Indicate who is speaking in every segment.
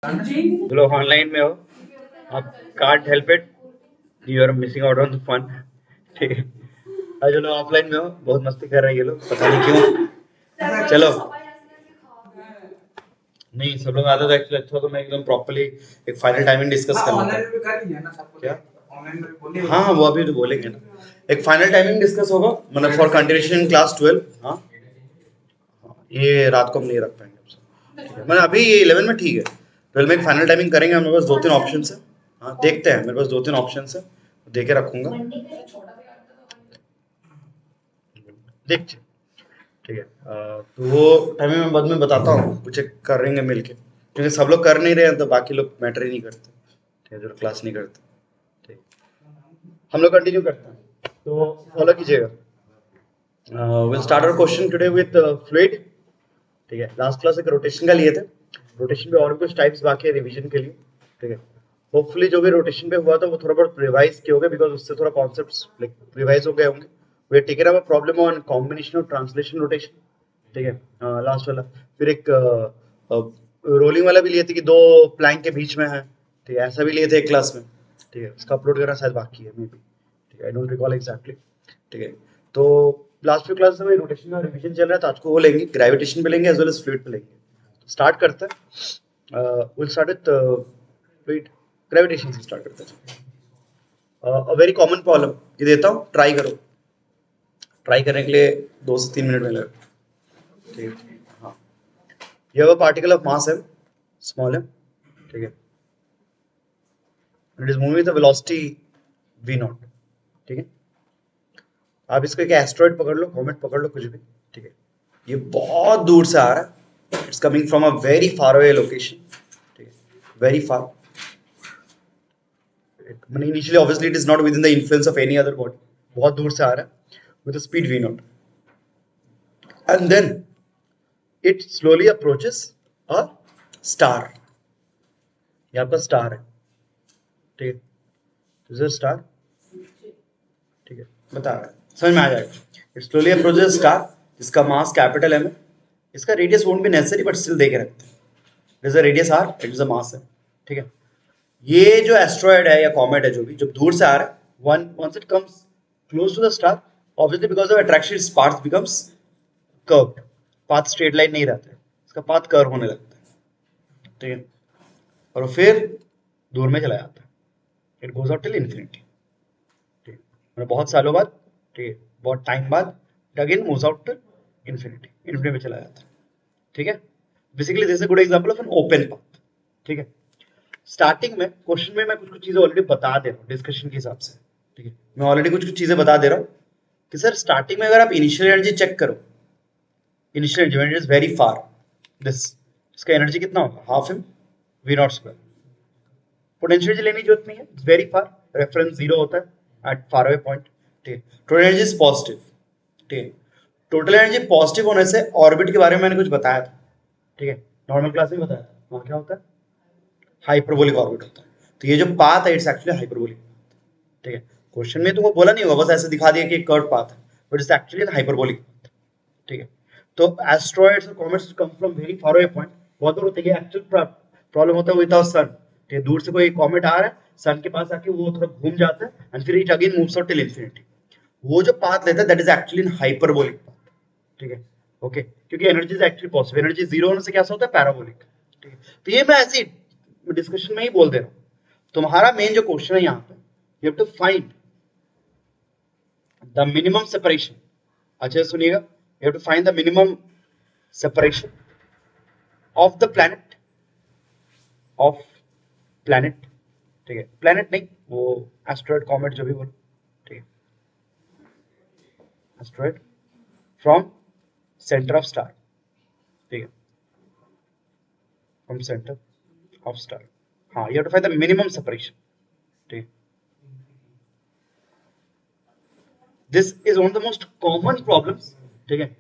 Speaker 1: लोग ऑनलाइन में हो, आप can't help it, you are missing out on the fun. ठीक है, और जो लोग ऑफलाइन में हो बहुत मस्ती कर रहे हैं ये लोग, पता नहीं क्यों। चलो, नहीं सब लोग आते तो एक्चुअली अच्छा, तो मैं एकदम प्रॉपर्ली एक फाइनल टाइमिंग डिस्कस कर लेता हूं। क्या ऑनलाइन में बोलिए? हाँ वो अभी तो बोलेंगे ना, एक फाइनल टाइमिंग डिस्कस होगा, मतलब फॉर कंटिन्यूएशन क्लास 12। हाँ ये रात को हम नहीं रख पाएंगे आपसे, ठीक है। मतलब अभी ये 11 में ठीक है, 12 में एक फाइनल टाइमिंग करेंगे। हमारे पास 2-3 ऑप्शन है। हाँ देखते हैं, मेरे पास 2-3 ऑप्शन है, दे के रखूंगा, देखते हैं, ठीक है। तो वो टाइमिंग मैं बाद में बताता हूँ, कुछ एक करेंगे मिलके, क्योंकि सब लोग कर नहीं रहे हैं तो बाकी लोग मैटर ही नहीं करते, ठीक है, जो क्लास नहीं करते, ठीक है। हम लोग कंटिन्यू करते हैं, तो फॉलो कीजिएगा। Will start our question today with fluid, ठीक है। लास्ट क्लास एक रोटेशन का लिए थे, रोटेशन पे और भी कुछ टाइप्स बाकी है रिवीजन के लिए, ठीक है। होपफुली जो भी रोटेशन पे हुआ था वो थोड़ा बहुत रिवाइज किए होंगे, बिकॉज उससे थोड़ा कॉन्सेप्ट्स लाइक रिवाइज हो गए होंगे। We are taking up a problem on combination of translation rotation, ठीक है। लास्ट वाला, फिर एक रोलिंग वाला भी लिए थे कि दो प्लैंक के बीच में है, ठीक है, ऐसा भी लिए थे एक क्लास में, ठीक है। उसका अपलोड करना शायद बाकी है मे बी, ठीक है, आई डोंट रिकॉल एग्जैक्टली, ठीक है। तो लास्ट फ्यू क्लास में रोटेशन का रिवीजन चल रहा है, तो आज को वो लेंगे, ग्रेविटेशन पे लेंगे एज वेल एज फ्लूइड पे लेंगे। स्टार्ट करते हैं, will start with fluid, gravitation से स्टार्ट करते हैं। अ वेरी कॉमन प्रॉब्लम ये देता हूँ, ट्राई करो, ट्राई करने के लिए 2 से 3 मिनट में लगेगा, ठीक है। हाँ, you have a particle of mass m, small m, ठीक है, it is moving with a velocity v naught, ठीक है। आप इसको एक एस्ट्रॉइड पकड़ लो, कॉमेट पकड़ लो, कुछ भी, ठीक है। ये बहुत दूर से आ रहा है, it's coming from a very far away location, ठीक है, very far. Initially obviously it is not within the influence of any other body, बहुत दूर से आ रहा है with speed v naught, and then it slowly approaches a star. ये आपका स्टार है, ठीक है, स्टार, ठीक है, बता रहा है, समझ में आ जाएगा। इट स्लोली अप्रोचेस स्टार, जिसका मास कैपिटल एम है, इसका radius won't be necessary, but still दे के रखते हैं, it is a radius R, it is a mass है, ठीक है। ये जो एस्ट्रॉयड है या कॉमेट है, जो भी, जब दूर से आ रहा है, once it comes close to the star, obviously because of attraction its path becomes curved, path straight line नहीं रहता है, इसका पाथ कर्व होने लगता है, ठीक है, और फिर दूर में चला जाता है, it goes out till infinity, ठीक है, मतलब बहुत सालों बाद, ठीक है, बहुत टाइम बाद it again moves out till infinity, infinity में चला जाता है, ठीक है। Basically this is a good example of an open path, ठीक है। स्टार्टिंग में क्वेश्चन में मैं कुछ कुछ चीजें ऑलरेडी बता दे रहा हूँ डिस्कशन के हिसाब से, ठीक है, मैं ऑलरेडी कुछ कुछ चीजें बता दे रहा हूँ कि सर स्टार्टिंग में अगर आप इनिशियल एनर्जी चेक करो, initial energy when it is very far, this, इसका एनर्जी कितना होगा, half M V naught square. Potential energy लेने की जरूरत नहीं है, it's very far, reference zero होता है एट फार अवे पॉइंट, ठीक है। टोटल एनर्जी इज पॉजिटिव, ठीक है। टोटल एनर्जी पॉजिटिव होने से ऑर्बिट के बारे में मैंने कुछ बताया था, ठीक है, नॉर्मल क्लास में बताया था, वहां क्या होता है, हाइपरबोलिक ऑर्बिट होता है। तो ये जो पाथ है इट्स एक्चुअली हाइपरबोलिक, ठीक है। क्वेश्चन में तुमको बोला नहीं होगा, बस ऐसे दिखा दिया कि एक कर्व पाथ है, but it's actually hyperbolic path, ठीक है। तो एस्ट्रॉइड्स और comets come from very far away point, बहुत दूर होते हैं, एक्चुअल प्रॉब्लम होता है विद आवर सन, ठीक है। दूर से कोई कॉमेट आ रहा है, सन के पास आके वो थोड़ा घूम जाता है एंड फिर it again moves out till infinity. वो जो पाथ लेता है that is actually in hyperbolic path, ठीक है, ओके। क्योंकि energy is actually positive, energy zero होने से क्या होता है, पैराबोलिक, ठीक है। तो ये मैं ऐसे डिस्कशन में ही बोल दे रहा हूँ। तुम्हारा मेन जो क्वेश्चन है यहाँ पे, you have to find the minimum separation, अच्छे से सुनिएगा, you have to find the minimum separation of the planet, of planet, ठीक है, प्लैनेट नहीं, वो एस्ट्रॉइड कॉमेट जो भी बोलो, ठीक है, asteroid from centre of star, ठीक है, फ्रॉम सेंटर ऑफ स्टार, हाँ, you have to find the minimum separation, ठीक है। This is one of the most common problems, ठीक है।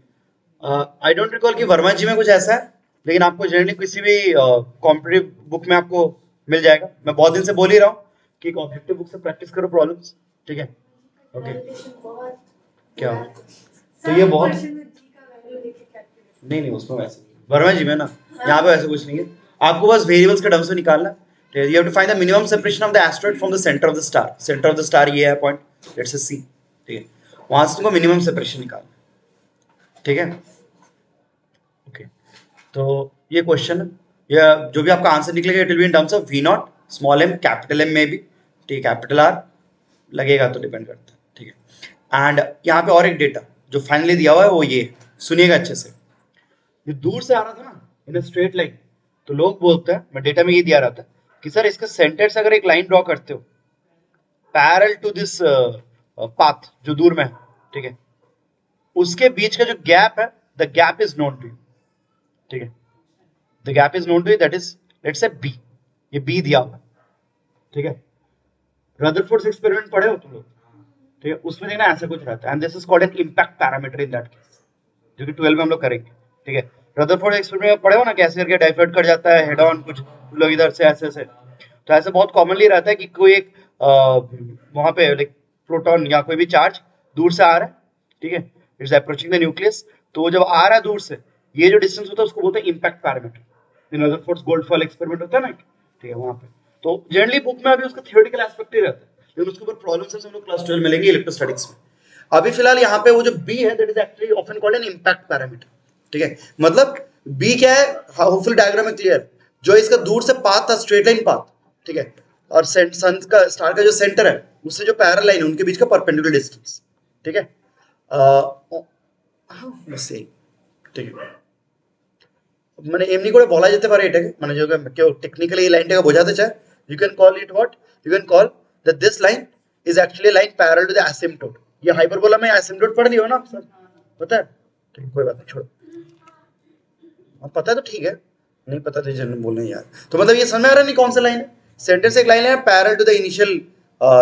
Speaker 1: आई डोंट रिकॉल कि वर्मा जी में कुछ ऐसा है, लेकिन आपको जनरली किसी भी कॉम्पिटिटिव बुक में आपको मिल जाएगा। मैं बहुत दिन से बोल ही रहा हूँ कि एक ऑब्जेक्टिव बुक से प्रैक्टिस करो प्रॉब्लम्स, ठीक है, ओके। क्या तो ये बहुत नहीं नहीं, उसमें वैसे वर्मा जी में ना, यहाँ पे वैसे कुछ नहीं है। आपको बस वेरिएबल्स के टर्म्स में निकालना है। You have to find the minimum separation of the asteroid from the centre of the star. Centre of the star ये है पॉइंट, लेट्स से सी, ठीक है, वहां से तुमको मिनिमम सेपरेशन निकालना, ठीक है। ओके, तो ये क्वेश्चन है, या जो भी आपका आंसर निकलेगा it will be in terms of V naught, small M, capital M में भी, ठीक है, कैपिटल आर लगेगा तो डिपेंड करता है, ठीक है। एंड यहाँ पे और एक डेटा जो फाइनली दिया हुआ है वो ये, सुनिएगा अच्छे से, ये दूर से आ रहा था ना इन स्ट्रेट लाइन, तो लोग बोलते हैं, मैं डेटा में ये दिया रहा था कि सर इसका सेंटर से अगर एक लाइन ड्रॉ करते हो पैरेलल टू दिस पाथ जो दूर में है, ठीक है, उसके बीच का जो गैप है, the gap is known to you, ठीक है, the gap is known to you, that is let's say B, ये बी दिया हुआ, ठीक है। रदरफोर्ड एक्सपेरिमेंट पढ़े हो तुम लोग, ठीक है, उसमें देखना ऐसा कुछ रहता है, and this is called an impact parameter in that case, जो कि 12 में हम लोग करेंगे, ठीक है। रदरफोर्ड एक्सपेरिमेंट में पढ़े हो ना कैसे करके डाइवर्ट कर जाता है हेड ऑन, कुछ लोग इधर से ऐसे से, तो ऐसे बहुत कॉमनली रहता है कि कोई एक वहां पे लाइक प्रोटॉन या कोई भी चार्ज दूर से आ रहा है, ठीक है, इट्स अप्रोचिंग द न्यूक्लियस, तो जब आ रहा है दूर से, ये जो डिस्टेंस होता है उसको बोलते हैं इंपैक्ट पैरामीटर। इन रदरफोर्ड गोल्डफॉल एक्सपेरिमेंट होता है ना, ठीक है, वहां पे तो जनरली बुक में अभी उसका थियोरेटिकल एस्पेक्ट ही रहता है, लेकिन उसके ऊपर प्रॉब्लम्स हम लोग क्लास 12 में लेंगे इलेक्ट्रोस्टैटिक्स में। अभी फिलहाल यहाँ पे वो जो बी है that is actually often called an impact parameter, ठीक है। मतलब बी क्या है, होपफुली डायग्राम में क्लियर, जो इसका दूर से पाथ था स्ट्रेट लाइन पाथ, ठीक है, और सन का स्टार का जो सेंटर है उससे जो पैरेलल लाइन है उनके बीच का परपेंडिकुलर डिस्टेंस, ठीक है, ঠিক মানে এমনি করে বলা যেতে পারে এটাকে, মানে যদি কেউ টেকনিক্যালি এই লাইনটাকে বোঝাতে চায়, you can call it what, you can call that this line is actually a line parallel to the asymptote। ये हाइपरबोला में asymptote पढ़ लियो ना सर, पता है, ठीक, कोई बात नहीं, छोड़ो, पता है तो ठीक है, नहीं पता तो जनरल बोल रहे हैं यार। तो मतलब ये समझ में आ रहा नहीं कौन सा लाइन है, सेंटर से एक लाइन है parallel to the initial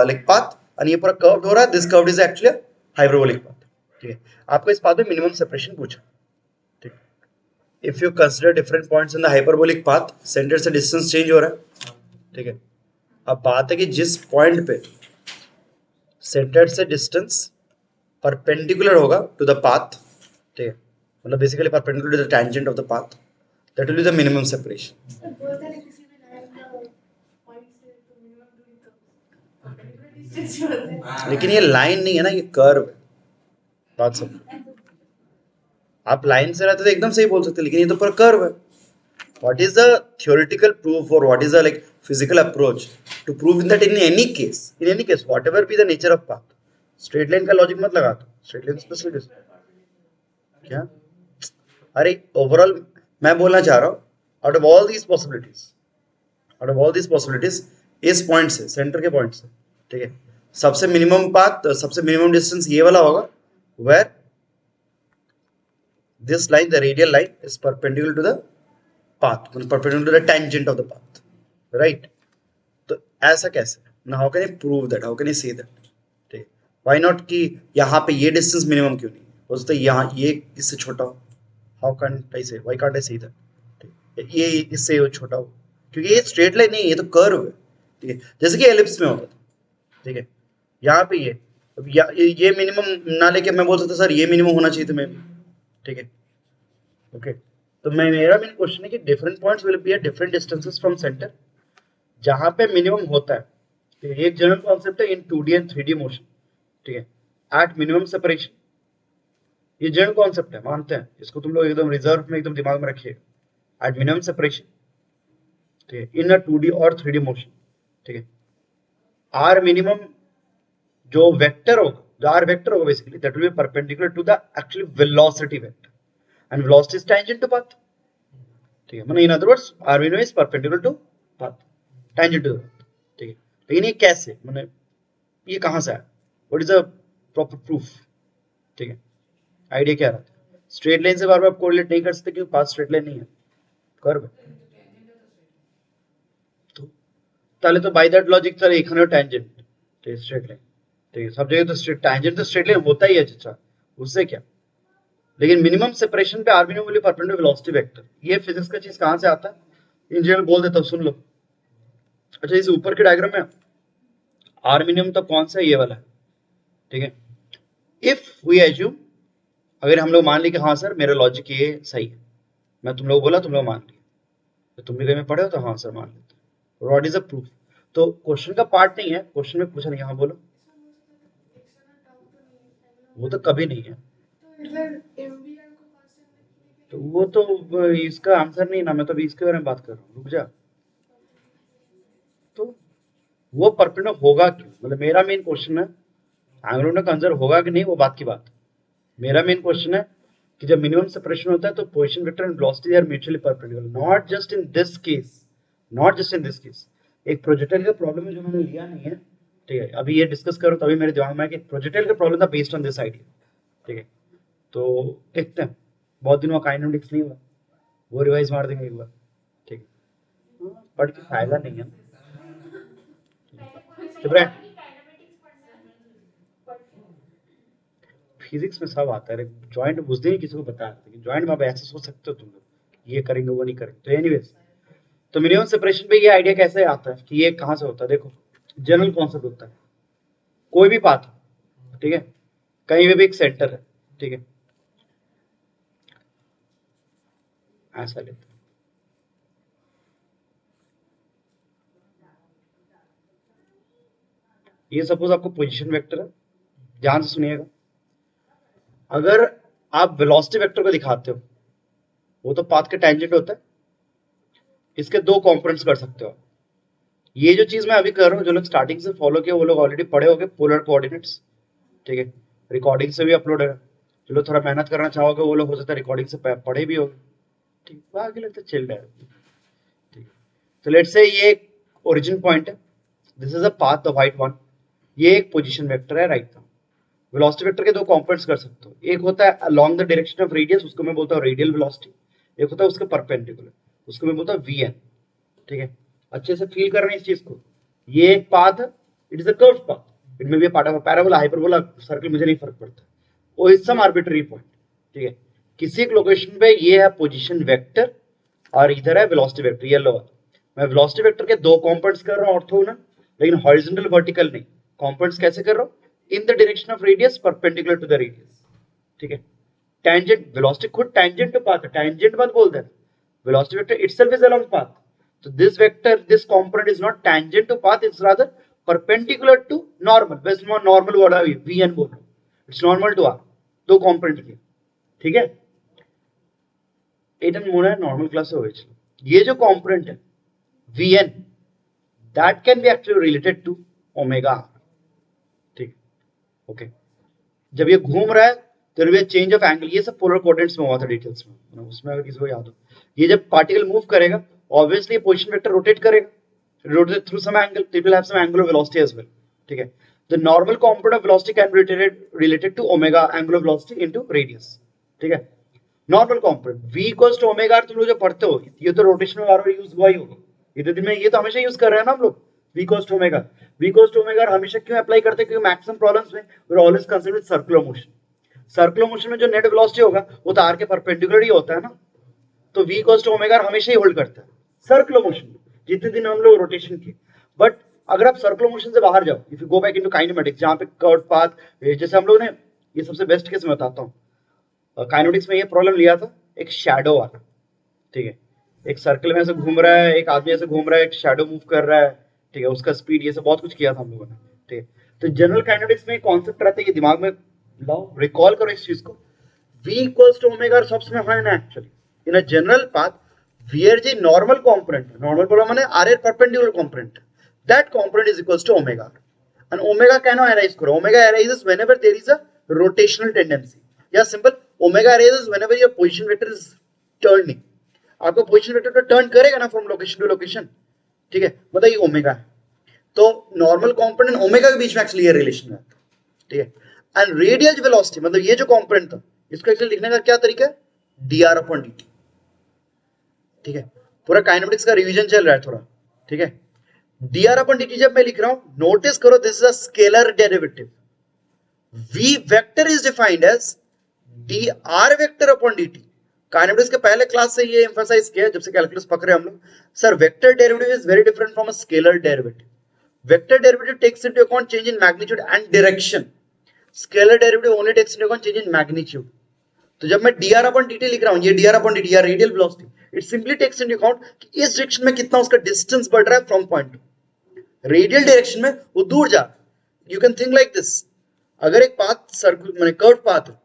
Speaker 1: like path, और ये पूरा कर्व्ड हो रहा है, this curved is actually hyperbolic path, ठीक है। आपको इस पाथ में मिनिमम सेपरेशन पूछा, ठीक। If you consider different points in the hyperbolic path, centre से डिस्टेंस चेंज हो रहा है, ठीक है। अब बात है कि जिस पॉइंट पे सेंटर से डिस्टेंस परपेंडिकुलर होगा टू द पाथ, ठीक है, मतलब basically perpendicular to the tangent of the path, that will be the minimum separation। लेकिन ये लाइन नहीं है ना, ये कर्व है, बात समझो। आप लाइन से रहते तो एकदम सही बोल सकते, लेकिन ये तो पूरा कर्व है। What is the theoretical proof or what is the like physical approach to prove that in any case whatever be the nature of path, straight line का लॉजिक मत लगा, straight line स्पेसिफिक क्या, अरे overall मैं बोलना चाह रहा हूँ, out of all these possibilities इस पॉइंट से, सेंटर के पॉइंट से, ठीक है, सबसे मिनिमम पाथ, सबसे मिनिमम डिस्टेंस ये वाला होगा, where this line, the radial line is perpendicular to the path, perpendicular to the tangent of the path, right? तो ऐसा कैसे, now how can I prove that, how can I say that, ठीक, why not कि यहाँ पे ये distance minimum क्यों नहीं हो सकता, यहाँ ये इससे छोटा हो, how can't I say, why can't I say that, ठीक, ये इससे छोटा हो, क्योंकि ये स्ट्रेट लाइन नहीं है, ये तो कर्व है, ठीक है, जैसे कि एलिप्स में होता था, ठीक है, यहाँ पे ये मिनिमम ना लेके मैं बोल सकता सर ये मिनिमम होना चाहिए था मैं, ठीक है, ओके। तो मेरा मेन क्वेश्चन है कि different points will be at different distances from centre, जहां पे मिनिमम होता है, ठीक है, एक जनरल कॉन्सेप्ट है इन 2D एंड 3D मोशन, ठीक है, एट मिनिमम सेपरेशन, ये जनरल कॉन्सेप्ट है, मानते हैं इसको, तुम लोग एकदम रिजर्व में एकदम दिमाग में रखिए, एट मिनिमम सेपरेशन, ठीक है, इन अ 2D और 3D मोशन, ठीक है, आर मिनिमम जो वेक्टर होगा, जो आर वेक्टर होगा basically, that will be perpendicular to the actually velocity vector, and velocity is tangent to path, ठीक है, मतलब in other words r minimum is perpendicular to path, tangent to the path, ठीक है। लेकिन ये कैसे, मतलब ये कहां से आया, what is the proper proof, ठीक है, आइडिया क्या रहता है, स्ट्रेट लाइन से बार बार कोरिलेट नहीं कर सकते क्योंकि पाथ स्ट्रेट लाइन नहीं है, कर्व है, तो তাহলে तो बाय दैट लॉजिक सर এখানেও टेंजेंट, ठीक है, स्ट्रेट लाइन, ठीक है, सब जगह तो स्ट्रेट टेंजेंट तो स्ट्रेट लाइन होता ही है, अच्छा उससे क्या, लेकिन मिनिमम सेपरेशन पे R minimum will be perpendicular velocity vector, ये फिजिक्स का चीज कहां से आता है, इंजीनियर बोल देता हूं, सुन लो। अच्छा, इस ऊपर के डायग्राम में आर मिनिमम तो कौन सा है, ये वाला है, ठीक है। इफ वी एज्यूम, अगर हम लोग मान ली कि हाँ सर मेरा लॉजिक ये सही है, मैं तुम लोग बोला तुम लोग मान लिया, तो तुम भी कहीं में पढ़े हो तो हाँ सर मान लेते हो। What is a proof? तो क्वेश्चन का पार्ट नहीं है, क्वेश्चन में पूछा नहीं, हाँ बोलो। वो तो कभी नहीं है, तो वो तो इसका आंसर नहीं ना, मैं तो अभी इसके बारे में बात कर रहा हूँ, रुक जा। तो वो परपेंडिकुलर होगा क्यों, मतलब मेरा मेन क्वेश्चन है एंगुलर में कंजर्व होगा कि नहीं, वो बात की बात। मेरा मेन क्वेश्चन है कि जब मिनिमम सेपरेशन होता है तो position vector and velocity are mutually perpendicular, not just in this case, not just in this case. एक प्रोजेक्टाइल का प्रॉब्लम है जो मैंने लिया नहीं है, ठीक है, अभी ये डिस्कस करो तभी मेरे दिमाग में है कि प्रोजेक्टाइल का प्रॉब्लम था बेस्ड ऑन दिस आइडिया, ठीक है। तो देखते हैं, बहुत दिनों का काइनेमेटिक्स नहीं हुआ, वो रिवाइज मार देंगे एक बार, ठीक है। पढ़ के फायदा नहीं है, चुप रहे। फिजिक्स में सब आता है, जॉइंट उस दिन किसी को बताया था कि जॉइंट में आप ऐसे सोच सकते हो तुम लोग, ये करेंगे वो नहीं करेंगे। तो एनीवेज, तो मिनिमम सेपरेशन पे ये आइडिया कैसे आता है कि ये कहां से होता है? देखो, जनरल कॉन्सेप्ट होता है, कोई भी पाथ, ठीक है, कहीं पे भी एक सेंटर है, ठीक है, ऐसा लेते हैं, ये सपोज आपको पोजीशन वेक्टर है, ध्यान से सुनिएगा। अगर आप वेलोसिटी वेक्टर को दिखाते हो, वो तो पाथ के टेंजेंट होता है, इसके दो कंपोनेंट्स कर सकते हो। ये जो चीज मैं अभी कर रहा हूँ, जो लोग स्टार्टिंग से फॉलो किया वो लोग ऑलरेडी पढ़े होंगे पोलर कोऑर्डिनेट्स, ठीक है, रिकॉर्डिंग से भी अपलोड है। जो लोग थोड़ा मेहनत करना चाहोगे वो लोग हो सकता है रिकॉर्डिंग से पढ़े भी होंगे, ठीक, बाकी लोग तो चिल्ड है, ठीक। तो लेट्स से ये एक ओरिजिन पॉइंट है, this is a path the white one, ये एक पोजीशन वेक्टर है राइट नाउ। वेलोसिटी वेक्टर के दो कंपोनेंट्स कर सकते हो, एक होता है along the direction of radius, उसको मैं बोलता हूँ रेडियल वेलोसिटी, एक होता है उसके परपेंडिकुलर, उसको मैं बोलता हूँ वीएन, ठीक है। अच्छे से फील कर रहे हैं इस चीज को, ये एक पाथ है, it is a curve path, it may be part of a parabola, hyperbola, circle, मुझे नहीं फर्क पड़ता, वो इज सम आर्बिट्ररी पॉइंट, ठीक है। किसी एक लोकेशन पे ये है पोजीशन वेक्टर और इधर है वेलोसिटी वेक्टर, येलो वाला। मैं वेलोसिटी वेक्टर के दो कंपोनेंट्स कर रहा हूं ऑर्थोगोनल, लेकिन हॉरिजॉन्टल वर्टिकल नहीं। कंपोनेंट्स कैसे कर रहा हूं? In the direction of radius perpendicular to the radius, ठीक है। टेंजेंट, वेलोसिटी खुद टेंजेंट टू पाथ है, टेंजेंट मत बोल देना, velocity vector itself is along path, so this vector, this component is not tangent to path, it's rather perpendicular to normal, बस normal word है, vn बोल रहा हूं, it's normal to r, दो component के, ठीक है। एटन मोना नॉर्मल क्लास से हो गई, ये जो component है vn, that can be actually related to omega r, ठीक, ओके। जब ये घूम रहा है तो ये चेंज ऑफ एंगल, ये सब पोलर कोऑर्डिनेट्स में हुआ था डिटेल्स में, उसमें अगर किसी को याद हो, ये जब पार्टिकल मूव करेगा ऑब्वियसली पोजीशन वेक्टर रोटेट करेगा, rotate through some angle, it will have some angular velocity as well, ठीक है। The normal component of velocity can be related to omega angular velocity into radius, ठीक है। Normal component v equals to omega r, तुम लोग जो पढ़ते हो ये तो रोटेशन में बार बार यूज हुआ ही होगा, ये तो दिन में ये तो हमेशा यूज कर रहे हैं ना हम लोग, v equals to omega, v equals to omega हमेशा क्यों अप्लाई करते हैं? क्योंकि मैक्सिमम प्रॉब्लम्स में we are always consider with circular motion, circular motion में जो नेट वेलोसिटी होगा वो तो r के परपेंडिकुलर ही होता है ना, तो v इक्वल्स टू ओमेगा हमेशा ही होल्ड करता है सर्कुलर मोशन में, जितने दिन हम लोग रोटेशन किए। बट अगर आप सर्कुलर मोशन से बाहर जाओ, if you go back into kinematics, जहां पे कर्व पाथ, जैसे हम लोग ने, ये सबसे बेस्ट केस में बताता हूँ, काइनेमेटिक्स में ये प्रॉब्लम लिया था एक शैडो वाला, ठीक है, एक सर्कल में ऐसे घूम रहा है, एक आदमी ऐसे घूम रहा है, एक शैडो मूव कर रहा है, ठीक है, उसका स्पीड, ये सब बहुत कुछ किया था हम लोगों ने, ठीक है। तो जनरल काइनेटिक्स में कॉन्सेप्ट रहता है, ये दिमाग में लाओ, रिकॉल करो इस चीज को, v equals to omega और सबसे में है ना actually in a general path, vrg normal component, normal बोला मैंने r perpendicular component, that component is equals to omega, and omega can arise करो, omega arises whenever there is a rotational tendency, या simple omega arises whenever your position vector is turning, आपको position vector तो turn करेगा ना from location to location, ठीक है, मतलब ये ओमेगा है, तो नॉर्मल कंपोनेंट ओमेगा के बीच में एक्चुअली ये रिलेशन है, ठीक है। एंड रेडियल वेलोसिटी मतलब ये जो कंपोनेंट था, इसको एक्चुअली लिखने का क्या तरीका है? dr अपॉन dt, ठीक है, पूरा काइनेमेटिक्स का रिवीजन चल रहा है थोड़ा, ठीक है। dr अपॉन dt जब मैं लिख रहा हूं, नोटिस करो this is a scalar derivative, v vector is defined as dr vector upon dt। Kinematics के पहले क्लास से ये एम्फसाइज किया जब से कैलकुलस पकड़े हम लोग, sir vector derivative is very different from a scalar derivative, vector derivative takes into account change in magnitude and direction, scalar derivative only takes into account change in magnitude. तो जब मैं dr upon dt लिख रहा हूं, ये dr upon dt या radial velocity, it simply takes into account कि इस डायरेक्शन में कितना उसका डिस्टेंस बढ़ रहा है from point two. Radial direction में वो दूर जा, you can think like this, अगर एक पाथ सर्कुलर माने कर्व पाथ है,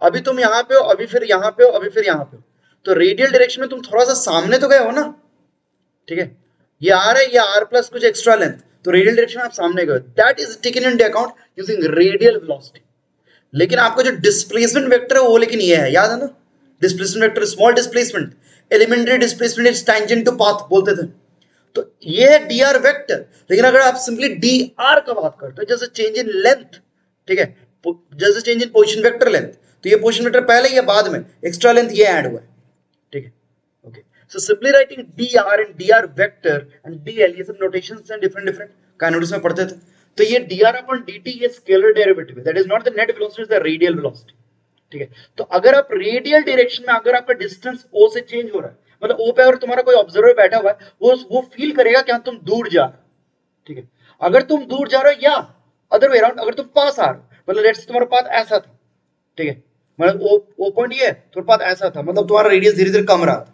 Speaker 1: अभी तुम यहाँ पे हो, अभी फिर यहाँ पे हो, अभी फिर यहाँ पे हो, तो रेडियल डायरेक्शन में तुम थोड़ा सा सामने तो गए हो ना, ठीक है, ये आर है, ये आर प्लस कुछ एक्स्ट्रा लेंथ, तो रेडियल डायरेक्शन आप सामने गए, that is taken into account using radial velocity. लेकिन आपका जो डिस्प्लेसमेंट वेक्टर है वो लेकिन ये है, याद है ना, displacement vector small displacement, elementary displacement is tangent to path बोलते थे, तो ये है डी आर वेक्टर। लेकिन अगर आप सिंपली डी आर का बात करते हो, जैसे चेंज इन लेंथ, ठीक है, जैसे change in position vector length, तो ये पोजीशन वेक्टर पहले या बाद में, एक्स्ट्रा लेंथ ये ऐड हुआ है, ठीक है, okay. So simply writing D R and D R vector and D L, ये सब नोटेशंस हैं डिफरेंट डिफरेंट काइनेटिक्स में पढ़ते थे। तो ये D R upon D T ये स्केलर डेरिवेटिव है, that is not the net velocity, is the radial velocity, ठीक है। तो अगर आप रेडियल डायरेक्शन में अगर आपका डिस्टेंस ओ से चेंज हो रहा है, मतलब ओ पे अगर तुम्हारा कोई ऑब्जर्वर बैठा हुआ है, वो फील करेगा कि तुम दूर जा रहे हो, ठीक है। अगर तुम दूर जा रहे हो या अदर वे अराउंड, अगर तुम पास आ रहे हो, मतलब लेट्स से तुम्हारा पाथ ऐसा था, ठीक है, मतलब ओ पॉइंट ये है, तुम्हारा पाथ ऐसा था, मतलब तुम्हारा रेडियस धीरे धीरे कम रहा था,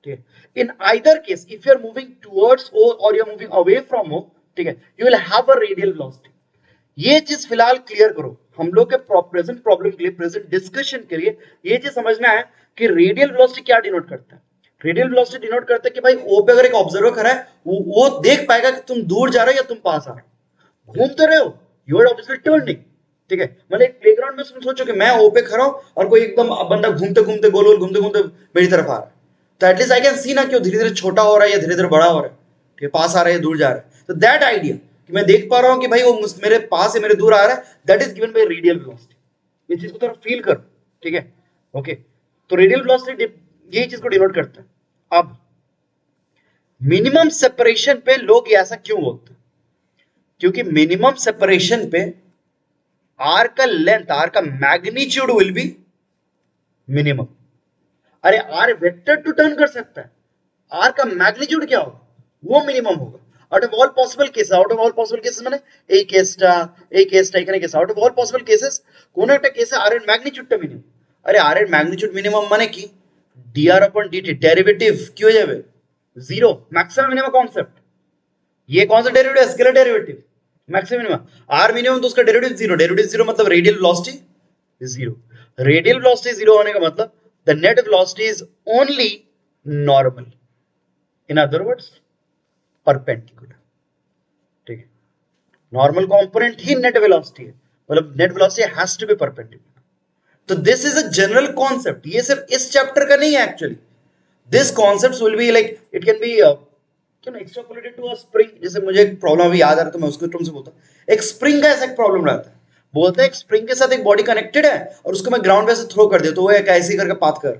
Speaker 1: ठीक है। In either case if you are moving towards O और you are moving away from O, ठीक है, you will have a radial velocity. ये चीज फिलहाल क्लियर करो, हम लोग के प्रेजेंट प्रॉब्लम के लिए, प्रेजेंट डिस्कशन के लिए ये चीज समझना है कि रेडियल वेलोसिटी क्या डिनोट करता है। रेडियल वेलोसिटी डिनोट करता है कि भाई ओ पे अगर एक ऑब्जर्वर खड़ा है, वो देख पाएगा कि तुम दूर जा रहे हो या तुम पास आ रहे हो, घूम तो रहे हो, यू आर ऑब्वियसली टर्निंग, ठीक है। मतलब एक प्लेग्राउंड में तुम सोचो कि मैं ओ पे खड़ा हूं और कोई एकदम बंदा घूमते घूमते गोल गोल घूमते घूमते मेरी तरफ आ रहा है, तो एटलीस्ट आई कैन सी ना कि वो धीरे धीरे छोटा हो रहा है या धीरे धीरे बड़ा हो रहा है, ठीक है, पास आ रहा है या दूर जा रहा है। तो दैट आइडिया कि मैं देख पा रहा हूं कि भाई वो मेरे पास है, मेरे दूर आ रहा है, that is given by radial velocity. इस चीज को थोड़ा फील करो, ठीक है, ओके। तो रेडियल वेलोसिटी यही चीज को डिनोट करता है। अब मिनिमम सेपरेशन पे लोग ऐसा क्यों बोलते हैं, क्योंकि मिनिमम सेपरेशन पे आर का लेंथ, आर का मैग्नीट्यूड विल बी मिनिमम। अरे आर वेक्टर टू टर्न कर सकता है, आर का मैग्नीट्यूड क्या होगा, वो मिनिमम होगा। Out of all possible cases, out of all possible cases माने এই কেসটা এই কেসটা এখানে case, out of all possible cases কোন একটা কেসে আর এর ম্যাগনিটিউডটা মিনিমাম। আরে আর এর ম্যাগনিটিউড মিনিমাম মানে কি, dr upon dt ডেরিভেটিভ কি হয়ে যাবে, জিরো, ম্যাক্সিমাম মিনিমাম কনसेप्ट। ये कौन सा डेरिवेटिव है, scalar derivative, maximum minimum, or minimum तो उसका डेरिवेटिव जीरो, डेरिवेटिव जीरो मतलब radial velocity zero, radial velocity zero होने का मतलब the net velocity is only normal, in other words perpendicular, ठीक है। नॉर्मल कंपोनेंट ही नेट वेलोसिटी है, मतलब net velocity has to be perpendicular. तो this is a general concept, ये सिर्फ इस चैप्टर का नहीं है actually, this concepts will be like it can be क्यों ना एक्सट्रापोलेटेड टू अ स्प्रिंग। जैसे मुझे एक प्रॉब्लम अभी याद आ रहा, तो मैं उसको तुमसे बोलता हूं, एक स्प्रिंग का ऐसा एक प्रॉब्लम रहता है, बोलते हैं एक स्प्रिंग के साथ एक बॉडी कनेक्टेड है और उसको मैं ग्राउंड पे से थ्रो कर दिया, तो वो एक ऐसे करके पाथ कर,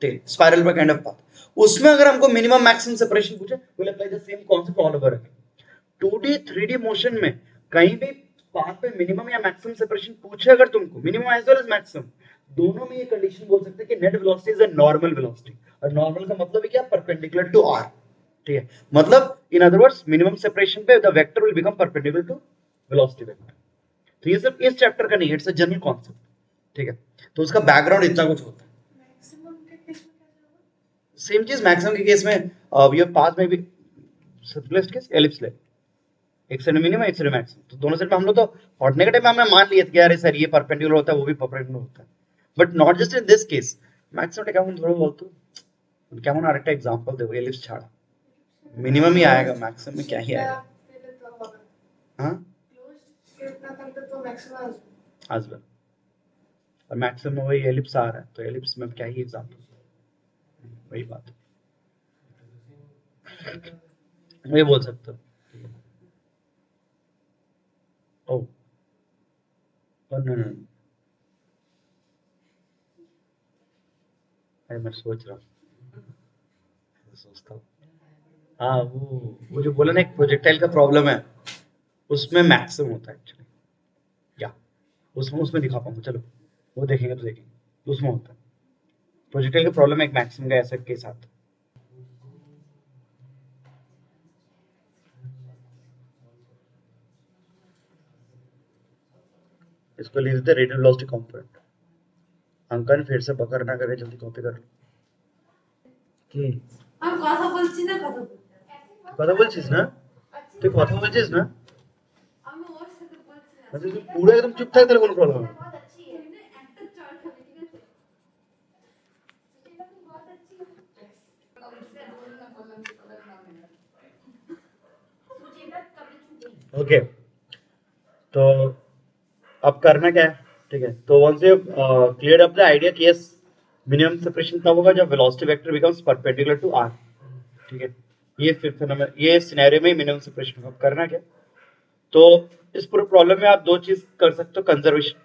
Speaker 1: ठीक, स्पाइरल पर काइंड ऑफ पाथ। उसमें अगर हमको मिनिमम मैक्सिमम सेपरेशन पूछे, will apply the same concept all over again. 2D 3D motion में कहीं भी पाथ पे मिनिमम या मैक्सिमम सेपरेशन पूछे अगर तुमको, minimum as well as maximum, दोनों में ये कंडीशन बोल सकते हैं कि net velocity is a normal velocity, और नॉर्मल का मतलब है क्या, परपेंडिकुलर टू आर, ठीक है। मतलब in other words minimum separation पे the vector will become perpendicular to velocity vector. तो ये सिर्फ इस चैप्टर का नहीं है, इट्स अ जनरल कांसेप्ट, ठीक है। तो उसका बैकग्राउंड इतना कुछ होता है। सेम चीज मैक्सिमम के केस में ये पाथ में भी सिंपलेस्ट केस एलिप्स ले, एक साइड मिनिमम एक साइड मैक्सिमम, तो दोनों साइड में हम लोग तो हटने के टाइम में हमने मान लिया कि यार सर ये परपेंडिकुलर होता है, वो भी परपेंडिकुलर होता है, but not just in this case. Maximum কেমন ধরো বলতো, কেমন আরেকটা एग्जांपल দেবো, এলিপ্স ছাড়া मिनिमम ही आएगा, मैक्सिमम में क्या ही आएगा, हाँ हस्बैंड, और मैक्सिमम में वही एलिप्स आ रहा है, तो एलिप्स में क्या ही एग्जांपल, वही बात वही बोल सकते हो। ओह नो नो, अरे मैं सोच रहा हूँ, सोचता हूँ, हाँ वो जो बोला ना एक प्रोजेक्टाइल का प्रॉब्लम है, उसमें मैक्सिमम होता है एक्चुअली, या उसमें उसमें दिखा पाऊंगा, चलो वो देखेंगे तो देखेंगे, उसमें होता है प्रोजेक्टाइल का प्रॉब्लम, एक मैक्सिमम का ऐसा के साथ। इसको लिख देते रेडियल वेलोसिटी कंपोनेंट। अंकन फिर से बकर ना करे, जल्दी कॉपी कर लो। কি
Speaker 2: আমি কথা বলছি না কথা বলছি
Speaker 1: কথা বলছিস না তুই কথা বলছিস না
Speaker 2: আমি ওর সাথে বলছি না
Speaker 1: আচ্ছা তুই পুরো একদম চুপ থাক তাহলে কোনো প্রবলেম হবে না।
Speaker 2: बहुत अच्छी है ना একটা চল খাবে ঠিক আছে बहुत अच्छी है
Speaker 1: ओके तो अब करना क्या है ठीक है तो once you clear up the idea कि यस मिनिमम सेपरेशन तब होगा जब velocity vector becomes perpendicular to R ठीक है ये फिफ्थ नंबर ये सिनेरियो में मिनिमम सेपरेशन अब करना क्या तो इस पूरे प्रॉब्लम में आप दो चीज कर सकते हो कंजर्वेशन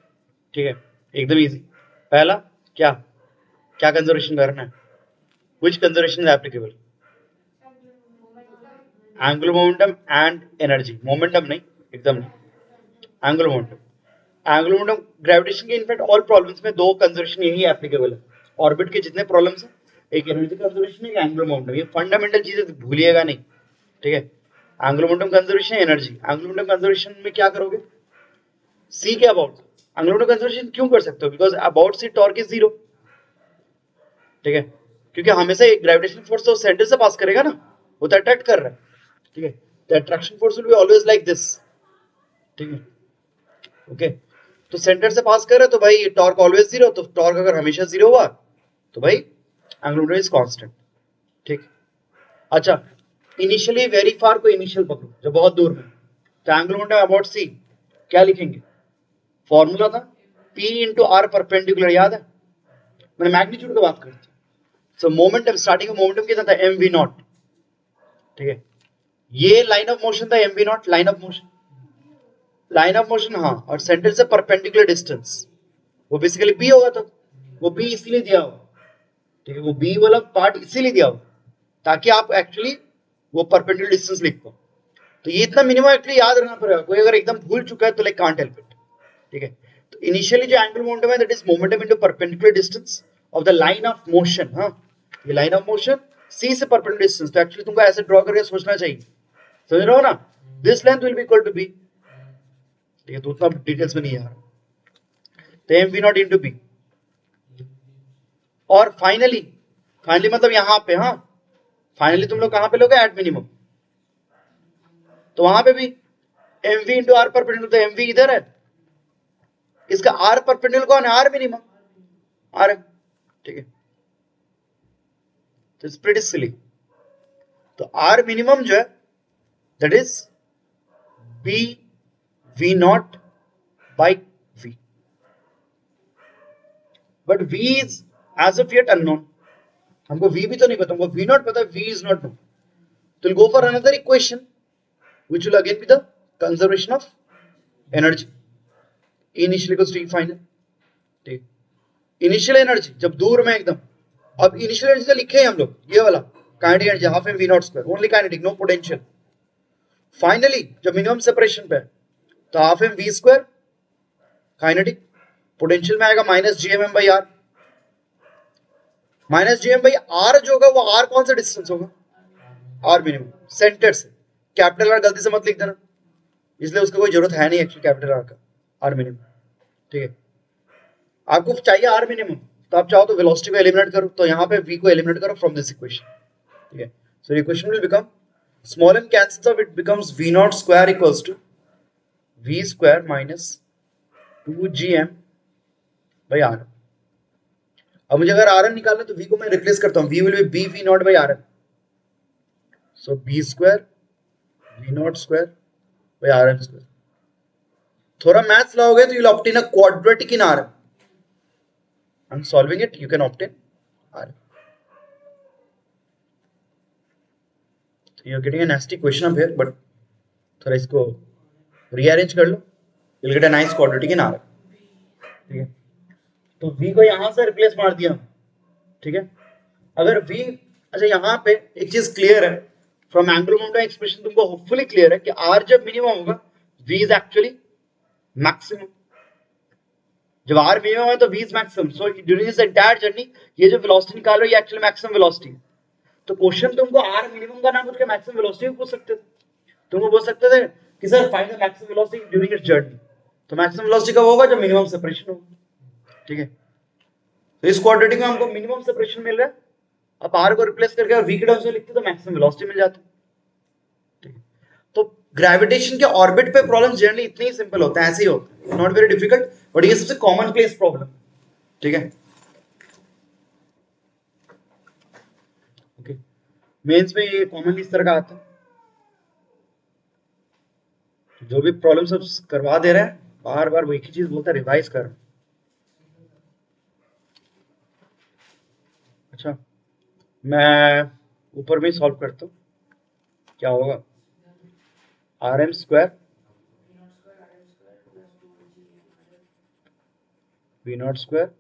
Speaker 1: ठीक है एकदम इजी पहला क्या क्या कंजर्वेशन करना है which conservation is applicable angular momentum and energy momentum नहीं एकदम नहीं angular momentum angular momentum gravitation के इनफैक्ट ऑल प्रॉब्लम्स में दो कंजर्वेशन यही एप्लीकेबल है ऑर्बिट के जितने प्रॉब्लम्स हैं एक एनर्जी कंजर्वेशन एक एंगुलर मोमेंटम ये फंडामेंटल चीजें भूलिएगा नहीं ठीक है angular momentum conservation energy angular momentum conservation में क्या करोगे सी के अबाउट एंगुलर मोमेंटम कंजर्वेशन क्यों कर सकते हो because about C torque is zero ठीक है क्योंकि हमेशा एक ग्रेविटेशनल फोर्स तो सेंटर से पास करेगा ना वो तो अट्रैक्ट कर रहा है ठीक है the attraction force will be always like this ठीक है ओके तो सेंटर से पास कर रहा है तो भाई टॉर्क ऑलवेज जीरो तो टॉर्क अगर हमेशा जीरो हुआ तो भाई एंगुलर मोमेंटम इज कांस्टेंट ठीक अच्छा इनिशियली वेरी फार को इनिशियल पकड़ो जो बहुत दूर में तो एंगुलर मोमेंटम अबाउट सी क्या लिखेंगे फॉर्मूला था P इंटू आर परपेंडिकुलर याद है मैंने मैग्नीट्यूड की बात करती सो मोमेंटम स्टार्टिंग में मोमेंटम कितना था एम वी नॉट ठीक है ये लाइन ऑफ मोशन था M V naught line of motion हाँ और सेंटर से परपेंडिकुलर डिस्टेंस वो बेसिकली बी होगा तो वो बी इसीलिए दिया हुआ ठीक है वो बी वाला पार्ट इसीलिए दिया हुआ ताकि आप एक्चुअली वो परपेंडिकुलर डिस्टेंस लिख पाओ तो ये इतना मिनिमम एक्चुअली याद रखना पड़ेगा कोई अगर एकदम भूल चुका है तो लाइक कांट हेल्प इट ठीक है तो इनिशियली जो एंगुलर मोमेंटम है that is momentum into perpendicular distance of the line of motion हाँ ये लाइन ऑफ मोशन सी से परपेंडिकुलर डिस्टेंस तो एक्चुअली तुमको ऐसे ड्रॉ करके सोचना चाहिए समझ रहे हो ना this length will be equal to B ठीक है तो उतना डिटेल्स में नहीं आ रहा तो M V naught into B और फाइनली मतलब यहां पे हाँ फाइनली तुम लोग कहां पे लोगे एट मिनिमम तो वहां पे भी M V into R perpendicular तो एम वी इधर है इसका आर परपेंडिकुलर कौन है आर मिनिमम आर ठीक है तो इट्स प्रीटी सिली तो आर मिनिमम जो है that is B V naught by V but V is as of yet unknown हमको v भी तो नहीं पता हमको v नॉट पता v इज नॉट नोन तो go for another equation which will again be the conservation of energy initial equals to final ठीक initial energy जब दूर में एकदम अब इनिशियल एनर्जी का लिखे हैं हम लोग ये वाला kinetic energy half M V naught square only kinetic no potential finally जब मिनिमम सेपरेशन पे तो half M V square kinetic potential में आएगा minus G M M by R minus G M by R जो होगा वो R कौन सा डिस्टेंस होगा आर मिनिमम सेंटर से कैपिटल आर गलती से मत लिख देना इसलिए उसकी कोई जरूरत है नहीं एक्चुअली कैपिटल आर का आर मिनिमम ठीक है आपको चाहिए आर मिनिमम तो आप चाहो तो वेलोसिटी को एलिमिनेट करो तो यहाँ पे v को एलिमिनेट करो फ्रॉम दिस इक्वेशन ठीक है so equation will become small m cancels out it becomes v naught square equals to v square minus 2gm by r अब मुझे अगर rn निकालना है तो v को मैं रिप्लेस करता हूँ v will be b v naught by rn so b square v naught square by rn square थोड़ा मैथ्स लाओगे तो you'll obtain a quadratic in rn and solving it you can obtain rn so you're getting a nasty question up here but थोड़ा इसको rearrange कर लो you'll get a nice quadratic in rn ठीक है तो v को यहां से replace मार दिया ठीक है अगर v अच्छा यहां पे एक चीज क्लियर है फ्रॉम एंगुलर मोमेंटम एक्सप्रेशन तुमको होपफुली क्लियर है कि r जब मिनिमम होगा v इज एक्चुअली मैक्सिमम जब r मिनिमम है तो v is maximum so during this entire journey ये जो वेलोसिटी निकाल रहे हो ये एक्चुअली मैक्सिमम वेलोसिटी है तो क्वेश्चन तुमको r मिनिमम का नाम पूछ के मैक्सिमम वेलोसिटी पूछ सकते थे तुमको बोल सकते थे कि sir find the maximum velocity during its journey तो मैक्सिमम वेलोसिटी कब होगा जब मिनिमम सेपरेशन होगा ठीक है तो इस क्वाड्रेटिक में हमको मिनिमम सेपरेशन मिल रहा है अब आर को रिप्लेस करके वी के टर्म्स में लिखते तो मैक्सिमम वेलोसिटी मिल जाती। ठीक है, तो ग्रेविटेशन के ऑर्बिट पे प्रॉब्लम जनरली इतने ही सिंपल होते हैं, ऐसे ही होते हैं, नॉट वेरी डिफिकल्ट, बट ये सबसे कॉमन प्लेस प्रॉब्लम। ठीक है, ओके, मेंस में ये कॉमनली इस तरह का आता है, जो भी प्रॉब्लम सब करवा दे रहे हैं बार बार वो एक ही चीज बोलता है, रिवाइज कर। अच्छा, मैं ऊपर में सॉल्व करता हूँ, क्या होगा, R M square V naught square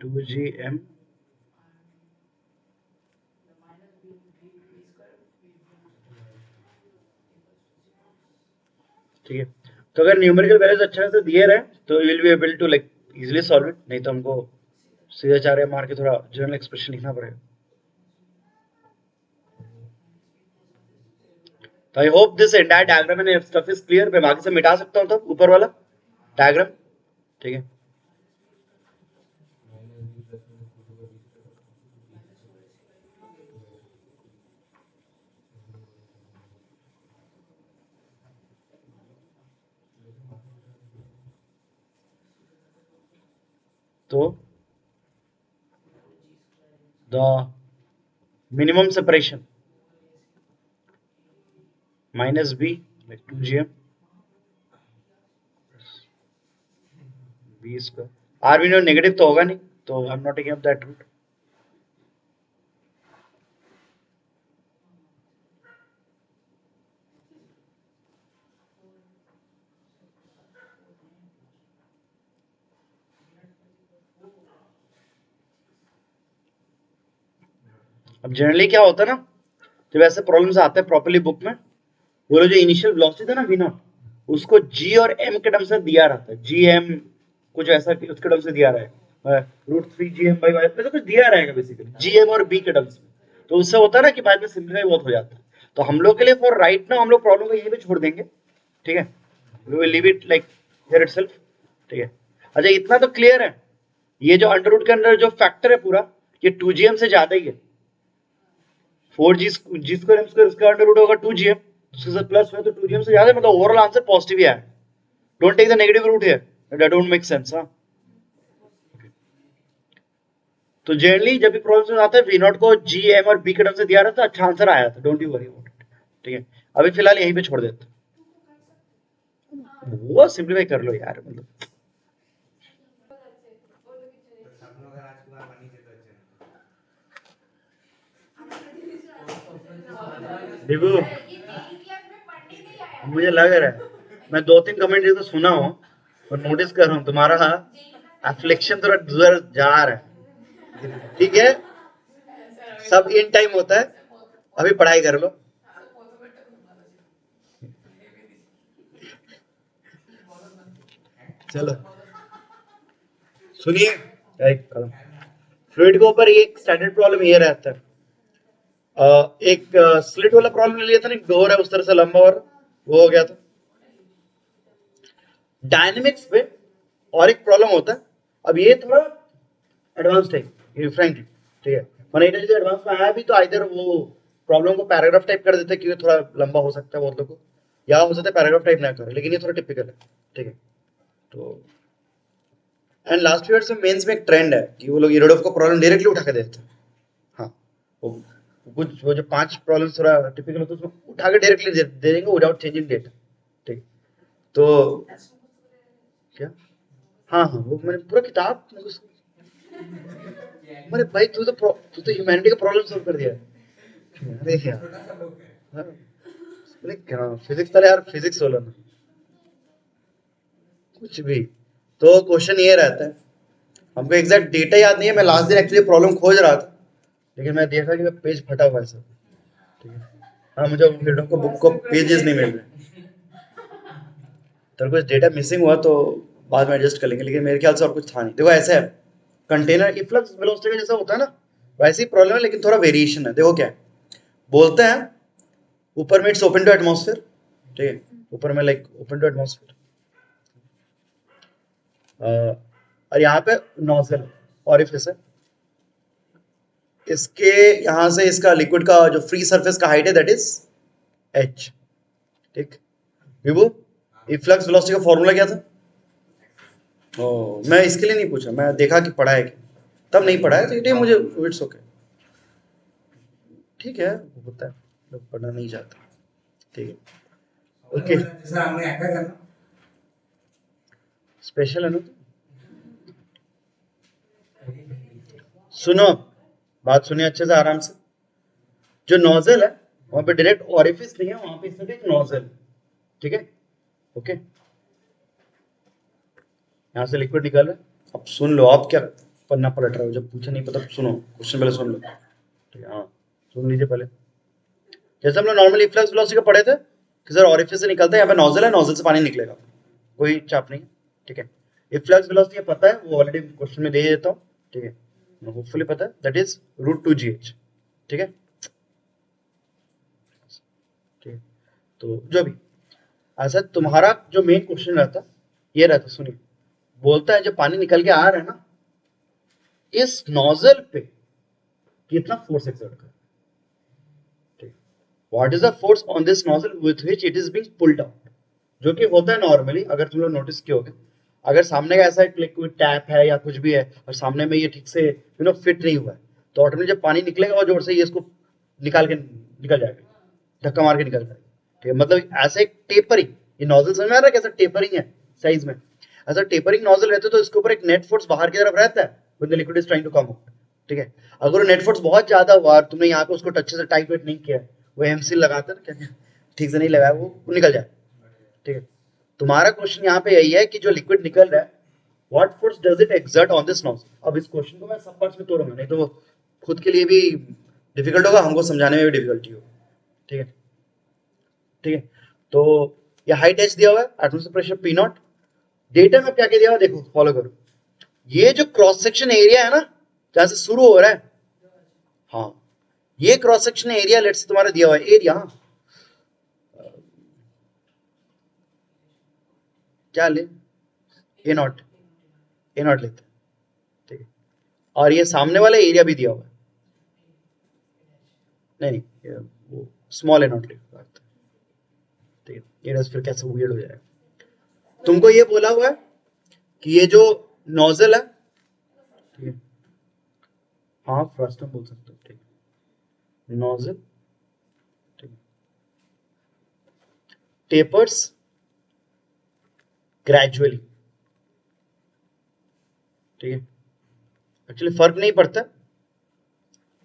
Speaker 1: two G M, ठीक है। तो अगर न्यूमेरिकल वैल्यूज अच्छे से दिए रहे तो you will be able to like easily solve it, नहीं तो हमको सीधा 4 मार के थोड़ा जनरल एक्सप्रेशन लिखना पड़ेगा। तो I hope this entire diagram and stuff is clear. मैं बाकी से मिटा सकता हूँ तो ऊपर वाला डायग्राम, ठीक है। तो the minimum separation minus B like 2gm B square, R भी नेगेटिव तो होगा नहीं, तो I am not taking up that route. अब जनरली क्या होता है ना, जब ऐसे प्रॉब्लम्स आते हैं प्रॉपर्ली बुक में, वो जो इनिशियल वेलोसिटी था ना वी नॉट, उसको जी और एम के टर्म से दिया रहता है, जी एम कुछ ऐसा उसके टर्म से दिया रहा है, √3gm/y ऐसा कुछ दिया रहेगा बेसिकली, जी एम और बी के टर्म्स में। तो उससे होता है ना कि बाद में सिंप्लीफाई बहुत हो जाता है। तो हम लोग के लिए फॉर राइट नाउ हम लोग प्रॉब्लम को यहीं पे छोड़ देंगे, ठीक है, we will leave it like here itself, ठीक है। अच्छा, इतना तो क्लियर है, ये जो अंडर रूट के अंदर जो फैक्टर है पूरा, ये 2gm से ज्यादा ही है, 4g स्क्वायर एम स्क्वायर इसका अंडर रूट होगा 2gm, उसके साथ प्लस में तो 2gm से ज्यादा, मतलब ओवरऑल आंसर पॉजिटिव ही है। Don't take the negative route here, that don't make sense. हां, तो जनरली जब भी प्रॉब्लम में आता है वी नॉट को जी एम और बी के टर्म से दिया रहता है, अच्छा आंसर आया था, don't you worry about it, ठीक है। अभी फिलहाल यहीं पे छोड़ देते हैं, वो सिंपलीफाई कर लो यार, मतलब देखो मुझे लग रहा है, मैं 2-3 कमेंट तो सुना हूँ और नोटिस कर रहा हूँ तुम्हारा एफ्लिक्शन थोड़ा दूर जा रहा है, ठीक है, सब इन टाइम होता है, अभी पढ़ाई कर लो। चलो सुनिए, एक फ्लूइड के ऊपर एक स्टैंडर्ड प्रॉब्लम ये रहता है, एक स्लिट वाला प्रॉब्लम ले लिया था ना, डोर है उस तरह से लंबा और वो हो गया था। डायनेमिक्स पे और एक प्रॉब्लम होता है, अब ये थोड़ा एडवांस्ड है, ये फ्रैंकली, ठीक है, मैंने इधर जो एडवांस में आया भी तो इधर वो प्रॉब्लम को पैराग्राफ टाइप कर देते क्योंकि थोड़ा लंबा हो सकता है बहुत लोगों को, या हो सकता है पैराग्राफ टाइप ना करें, लेकिन ये थोड़ा टिपिकल है, ठीक है। तो एंड लास्ट ईयर से मेंस में एक ट्रेंड है कि वो लोग इरोडोव का प्रॉब्लम डायरेक्टली उठा के देते हैं। हाँ, वो कुछ वो जो 5 प्रॉब्लम थोड़ा टिपिकल होता है उसमें उठा के डायरेक्टली दे देंगे विदाउट चेंजिंग डेटा, ठीक। तो क्या, हाँ हाँ, वो मैंने पूरा किताब, अरे भाई तू तो ह्यूमैनिटी का प्रॉब्लम सॉल्व कर दिया। अरे यार, हाँ, अरे क्या फिजिक्स था यार, फिजिक्स वाला ना कुछ भी। तो क्वेश्चन ये रहता है, हमको एग्जैक्ट डेटा याद नहीं है, मैं लास्ट दिन एक्चुअली प्रॉब्लम खोज रहा था लेकिन मैं देखा कि पेज फटा हुआ है सब, ठीक है। हाँ, मुझे वीडियो को बुक को पेजेस नहीं मिल रहे, तो कुछ डेटा मिसिंग हुआ तो बाद में एडजस्ट कर लेंगे, लेकिन मेरे ख्याल से और कुछ था नहीं। देखो ऐसा है, कंटेनर इफ्लक्स वेलोसिटी का जैसा होता है ना वैसे ही प्रॉब्लम है, लेकिन थोड़ा वेरिएशन है। देखो क्या है, बोलते हैं ऊपर में इट्स ओपन टू एटमॉस्फेयर, ठीक है, ऊपर में लाइक ओपन टू एटमॉस्फेयर, और यहाँ पे नोजल ऑरिफिस है, इसके यहाँ से इसका लिक्विड का जो फ्री सरफेस का हाइट है दैट इज h। ठीक विभू, इफ्लक्स वेलोसिटी का फॉर्मूला क्या था? ओ, मैं इसके लिए नहीं पूछा, मैं देखा कि पढ़ा है कि तब नहीं पढ़ा है तो ये मुझे इट्स ओके, ठीक है होता है, लोग पढ़ना नहीं चाहते, ठीक है ओके
Speaker 3: सर हमने ऐसा करना
Speaker 1: स्पेशल है ना। सुनो, बात सुनिए अच्छे से आराम से, जो नोजल है वहां पे डायरेक्ट ऑरिफिस नहीं है, वहां पे सिर्फ एक नोजल, ठीक है ओके। यहाँ से लिक्विड निकल रहा है, अब सुन लो, आप क्या पन्ना पलट रहे हो, जब पूछे नहीं पता सुनो, क्वेश्चन पहले सुन लो, ठीक है हाँ सुन लीजिए पहले। जैसे हम लोग नॉर्मल इफ्लक्स वेलोसिटी का पढ़े थे कि सर ऑरिफिस से निकलता है, यहाँ पे नोजल है, नोजल से पानी निकलेगा, कोई चाप नहीं है, ठीक है। इफ्लक्स वेलोसिटी पता है, वो ऑलरेडी क्वेश्चन में दे देता हूँ, ठीक है, होपफुली पता है, दैट इज √2gh, ठीक है ठीक है। तो जो भी ऐसा तुम्हारा जो मेन क्वेश्चन रहता ये रहता, सुनिए, बोलता है जब पानी निकल के आ रहा है ना, इस नोजल पे कितना फोर्स एक्सर्ट कर, ठीक, what is the force on this nozzle with which it is being pulled out, जो कि होता है नॉर्मली, अगर तुम लोग नोटिस किए होगे, अगर सामने का ऐसा एक लिक्विड टैप है या कुछ भी है और सामने में ये ठीक से फिट नहीं हुआ है, तो ऑटोमेटिक जब पानी निकलेगा और जोर से ये इसको निकाल के निकल जाएगा, धक्का मार के निकल जाएगा, ठीक है। मतलब ऐसे एक टेपरिंग, ये नोजल समझ में आ रहा है कैसा टेपरिंग है साइज में, ऐसा टेपरिंग नोजल रहता है तो इसके ऊपर एक नेट फोर्स बाहर की तरफ रहता है when the liquid is trying to come out, ठीक है। अगर नेट फोर्स बहुत ज्यादा हुआ और तुमने यहाँ पे उसको टच से टाइट वेट नहीं किया, वो एमसी लगाता है ना, क्या ठीक से नहीं लगाया, वो निकल जाए, ठीक है। तुम्हारा क्वेश्चन यहाँ पे यही है कि जो लिक्विड निकल रहा है, what force does it exert on this nozzle. अब इस क्वेश्चन को मैं सब पार्ट्स में तोड़ूंगा, नहीं तो खुद के लिए भी डिफिकल्ट होगा, हमको समझाने में भी डिफिकल्टी होगी, ठीक है ठीक है। तो ये हाइट एच दिया हुआ है, atmospheric pressure P not, data में क्या क्या दिया हुआ देखो, फॉलो करो। ये जो क्रॉस सेक्शन एरिया है ना, जहां से शुरू हो रहा है, हाँ ये क्रॉस सेक्शन एरिया लेट्स तुम्हारा दिया हुआ है, एरिया क्या ले, ए नॉट लेते, ठीक है। और ये सामने वाला एरिया भी दिया हुआ है, नहीं ये वो स्मॉल ए नॉट लेते, ठीक है। ये फिर कैसे वियर्ड हो जाएगा, तुमको ये बोला हुआ है कि ये जो नोजल है, ठीक है, हाँ फर्स्ट में बोल सकते हो, ठीक है, नोजल, ठीक है, टेपर्स ग्रेजुअली, ठीक है, एक्चुअली फर्क नहीं पड़ता,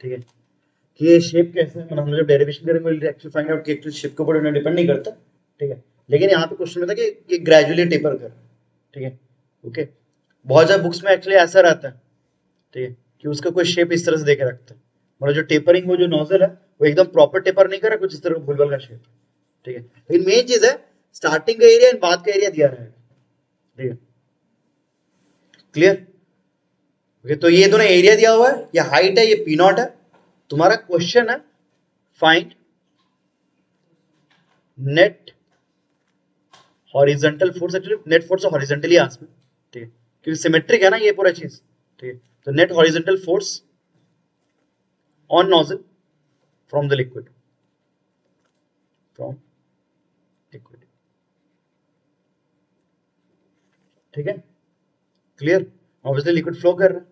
Speaker 1: ठीक है, कि ये शेप कैसे है, मतलब हम जब डेरिवेशन करेंगे विल एक्चुअली फाइंड आउट कि एक्चुअली शेप के ऊपर डिपेंड नहीं करता, ठीक है। लेकिन यहाँ पे क्वेश्चन में था कि ये ग्रेजुअली टेपर कर, ठीक है ओके। बहुत ज्यादा बुक्स में एक्चुअली ऐसा रहता है, ठीक है, कि उसका कोई शेप इस तरह से देके रखता है, मतलब जो टेपरिंग वो जो नोजल है वो एकदम प्रॉपर टेपर नहीं कर रहा, कुछ इस तरह भूलभाल का शेप, ठीक है। लेकिन मेन चीज है स्टार्टिंग का एरिया एंड बाद का एरिया दिया रहेगा, ठीक है क्लियर ओके। तो ये दोनों एरिया दिया हुआ है, ये हाइट है, ये पी नॉट है। तुम्हारा क्वेश्चन है find net horizontal force, actually net force horizontally आसपास, ठीक है, क्योंकि सिमेट्रिक है ना ये पूरा चीज, ठीक है। तो net horizontal force on nozzle from the liquid, from liquid, ठीक है क्लियर। ऑब्वियसली लिक्विड फ्लो कर रहा है,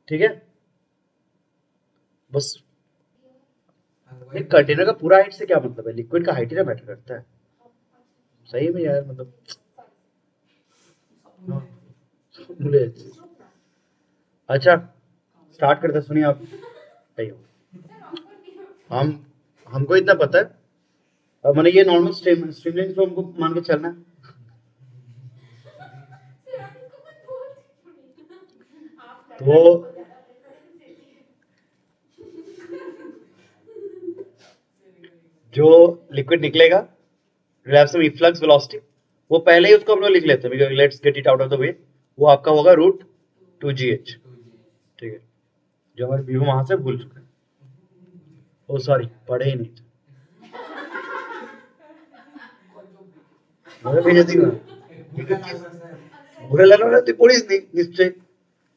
Speaker 1: ठीक है। बस कंटेनर का पूरा हाइट से क्या मतलब है, लिक्विड का हाइट ही ना मैटर करता है, सही में यार, मतलब हाँ, बोले अच्छा स्टार्ट करते, सुनिए आप, सही हो, हम हमको इतना पता है, अब मैंने ये नॉर्मल स्ट्रीमलाइन फ्लो हमको मान के चलना है, तो जो लिक्विड निकलेगा इफ्लक्स वेलोसिटी, वो पहले ही उसको हम लोग लिख लेते हैं, let's get it out of the way, वो आपका होगा √2gh, ठीक है, जो हमारे व्यू वहां से भूल चुके हैं, ओ सॉरी पढ़े ही नहीं, मैं भेज दूंगा, ঘুরে লাগানো তুই পড়িস নি নিশ্চয়ই,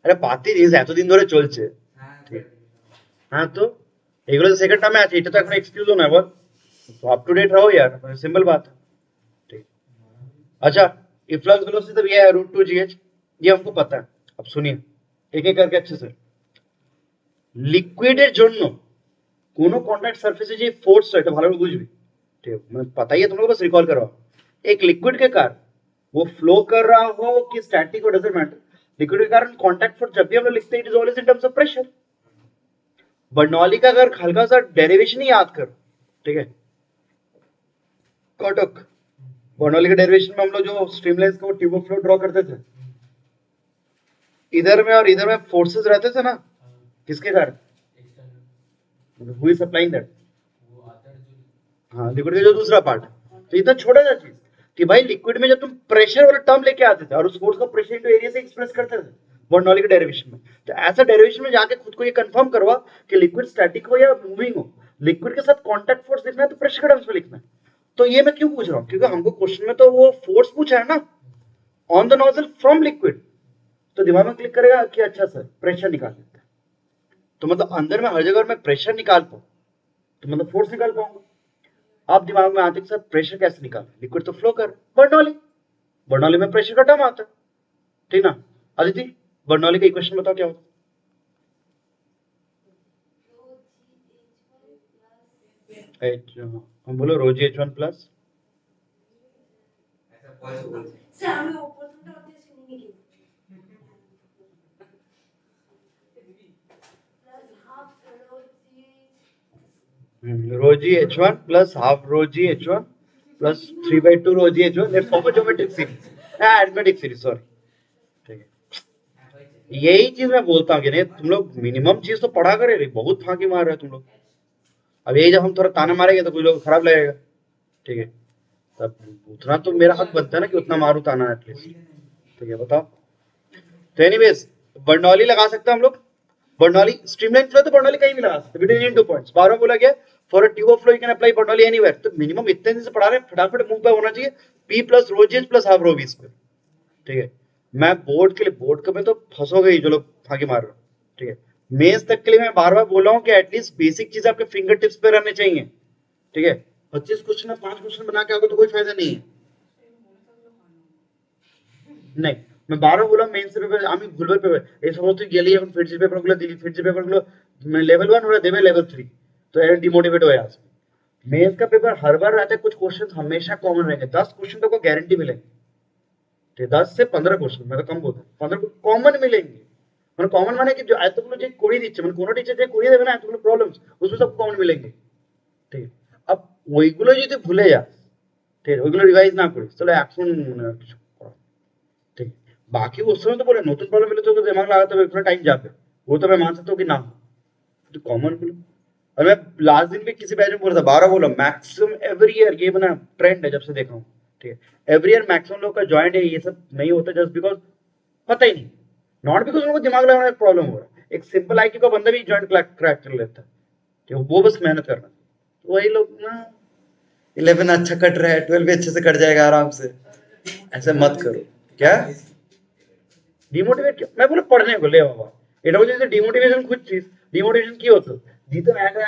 Speaker 1: আরে বাতি জিনিস এতদিন ধরে চলছে। ঠিক, হ্যাঁ তো এগুলো তো সেকেন্ড টার্মে আছে, এটা তো এখন এক্সকিউজও না বল, तो अप टू डेट रहो यार, सिंपल बात है। ठीक, अच्छा इफ्लक्स वेलोसिटी तो ये है √2 gh, ये हमको पता है। अब सुनिए एक एक करके अच्छे से, লিকুইডের জন্য কোনো কন্ট্যাক্ট সারফেসে যে ফোর্স এটা ভালো করে বুঝবি, ठीक है, मैं पता ही है तुम लोग, बस रिकॉल करो। एक लिक्विड के कारण वो फ्लो कर रहा हो कि स्टैटिक हो डजंट मैटर, लिक्विड के कारण कांटेक्ट फोर्स जब भी हम लोग लिखते हैं it is always in terms of pressure. Bernoulli का अगर हल्का सा डेरिवेशन ही याद कर, ठीक है, कॉटक बर्नौली के डेरिवेशन में हम लोग जो स्ट्रीमलाइंस का ट्यूब ऑफ फ्लो ड्रॉ करते थे, इधर में और इधर में फोर्सेस रहते थे ना, किसके कारण, हु इज सप्लाइंग दैट, हाँ लिक्विड का जो दूसरा पार्ट है। तो इतना छोटा सा चीज कि भाई लिक्विड में जब तुम प्रेशर वाला टर्म लेके आते थे और उस फोर्स का प्रेशर इनटू एरिया से एक्सप्रेस करते थे बर्नौली के डेरिवेशन में, तो ऐसा डेरिवेशन में जाके खुद को ये कंफर्म करवा कि लिक्विड स्टैटिक हो या मूविंग हो, लिक्विड के साथ कांटेक्ट फोर्स लिखना है तो प्रेशर के टर्म्स में लिखना है। तो ये मैं क्यों पूछ रहा हूँ, क्योंकि हमको क्वेश्चन में तो वो फोर्स पूछा है ना on the nozzle from liquid, तो दिमाग में क्लिक करेगा कि अच्छा सर प्रेशर निकाल लेते हैं, तो मतलब अंदर में हर जगह मैं प्रेशर निकाल पाऊँ तो मतलब फोर्स निकाल पाऊंगा। आप दिमाग में आते सर प्रेशर कैसे निकाल, लिक्विड तो फ्लो कर, बर्नौली, बर्नौली में प्रेशर का टर्म आता है, ठीक ना। अदिति बर्नौली का इक्वेशन बताओ क्या होता है। हम बोलो रोजी H1 प्लस,
Speaker 2: স্যার আমি প্রথমটা অত শুনিনি কি প্লাস হাফ
Speaker 1: रोजी H1 प्लस हाफ रोजी H1 प्लस 3/2 रोजी H1, let's for geometric series, arithmetic series, sorry, ठीक है। यही चीज मैं बोलता हूँ कि नहीं तुम लोग मिनिमम चीज तो पढ़ा करे, बहुत फांकी मार रहे हो तुम लोग। अब यही जब हम थोड़ा ताना मारेंगे तो कुछ लोग खराब लगेगा, ठीक है, तब उतना तो मेरा हक बनता है ना कि उतना मारू ताना एटलीस्ट, ठीक है, बताओ। तो एनीवेज बर्नौली लगा सकते हैं हम लोग, बर्नौली स्ट्रीमलाइन फ्लो तो बर्नौली कहीं भी लगा सकते हैं बिटवीन इन टू पॉइंट्स, बार बार बोला गया for a tube of flow you can apply Bernoulli anywhere, तो मिनिमम इतने दिन से पढ़ा रहे हैं फटाफट मुंह पे होना चाहिए P plus rho g plus half rho V square, ठीक है। मैं बोर्ड के लिए, बोर्ड के में तो फंसोगे ही जो लोग फांकी मार रहे हो, ठीक है। मेंस तक के लिए मैं बार बार बोल रहा हूँ कि एटलीस्ट बेसिक चीज आपके फिंगर टिप्स पे रहने चाहिए, ठीक है। 25 क्वेश्चन 5 क्वेश्चन बना के आओगे तो कोई फायदा नहीं है। नहीं मैं বারো বললাম মেইনস পেপার আমি ভুলবার পেপার এই সমস্ত গেলেই এখন ফিটজি পেপারগুলো দিলি, ফিটজি পেপারগুলো लेवल 1 ওরা देवे लेवल 3, तो यार डिमोटिवेट हो जाते। मेंस का पेपर हर बार रहता है, कुछ क्वेश्चन हमेशा कॉमन रहेंगे, 10 क्वेश्चन तो को गारंटी मिलेंगे, ठीक है, 10 से 15 क्वेश्चन, मैं तो कम बोलता हूं 15 कॉमन मिलेंगे। মানে কমন মানে কি, এতগুলো যে করিয়ে দিচ্ছে, মানে কোনো টিচার যে করিয়ে দেবে না এতগুলো প্রবলেমস उसमें सब कॉमन मिलेंगे, ঠিক है। अब ওইগুলো যদি ভুলে যাস, ঠিক আছে, ওইগুলো রিভাইজ না করিস তাহলে এখন কিছু করার, ঠিক है। बाकी उस समय तो बोले नতুন प्रॉब्लम मिले तो दिमाग लगाते हुए थोड़ा टाइम जाते, वो तो मैं मान सकता हूँ कि ना हो, तो कॉमन बोलो। और मैं लास्ट दिन भी किसी बैच में बोला था, 12 बोला मैक्सिमम एवरी ईयर, ये बना ट्रेंड है जब से देखा हूँ, ठीक है, एवरी ईयर मैक्सिमम लोग का ज्वाइंट है, ये सब नहीं होता जस्ट बिकॉज पता ही नहीं, नॉट बिकॉज उनको दिमाग लगाने में प्रॉब्लम हो रहा है, एक सिंपल आईक्यू का बंदा भी ज्वाइंट क्रैक कर लेता है, ठीक है, वो बस मेहनत करना, तो वही लोग ना 11 अच्छा कट रहा है 12 भी अच्छे से कट जाएगा आराम से, ऐसे मत करो। क्या ডিমোটিভেট, मैं बोला पढ़ने को ले बाबा, এটা বলছি যে ডিমোটিভেশন খুঁজছিস, ডিমোটিভেশন কি হতো, দিতাম একটা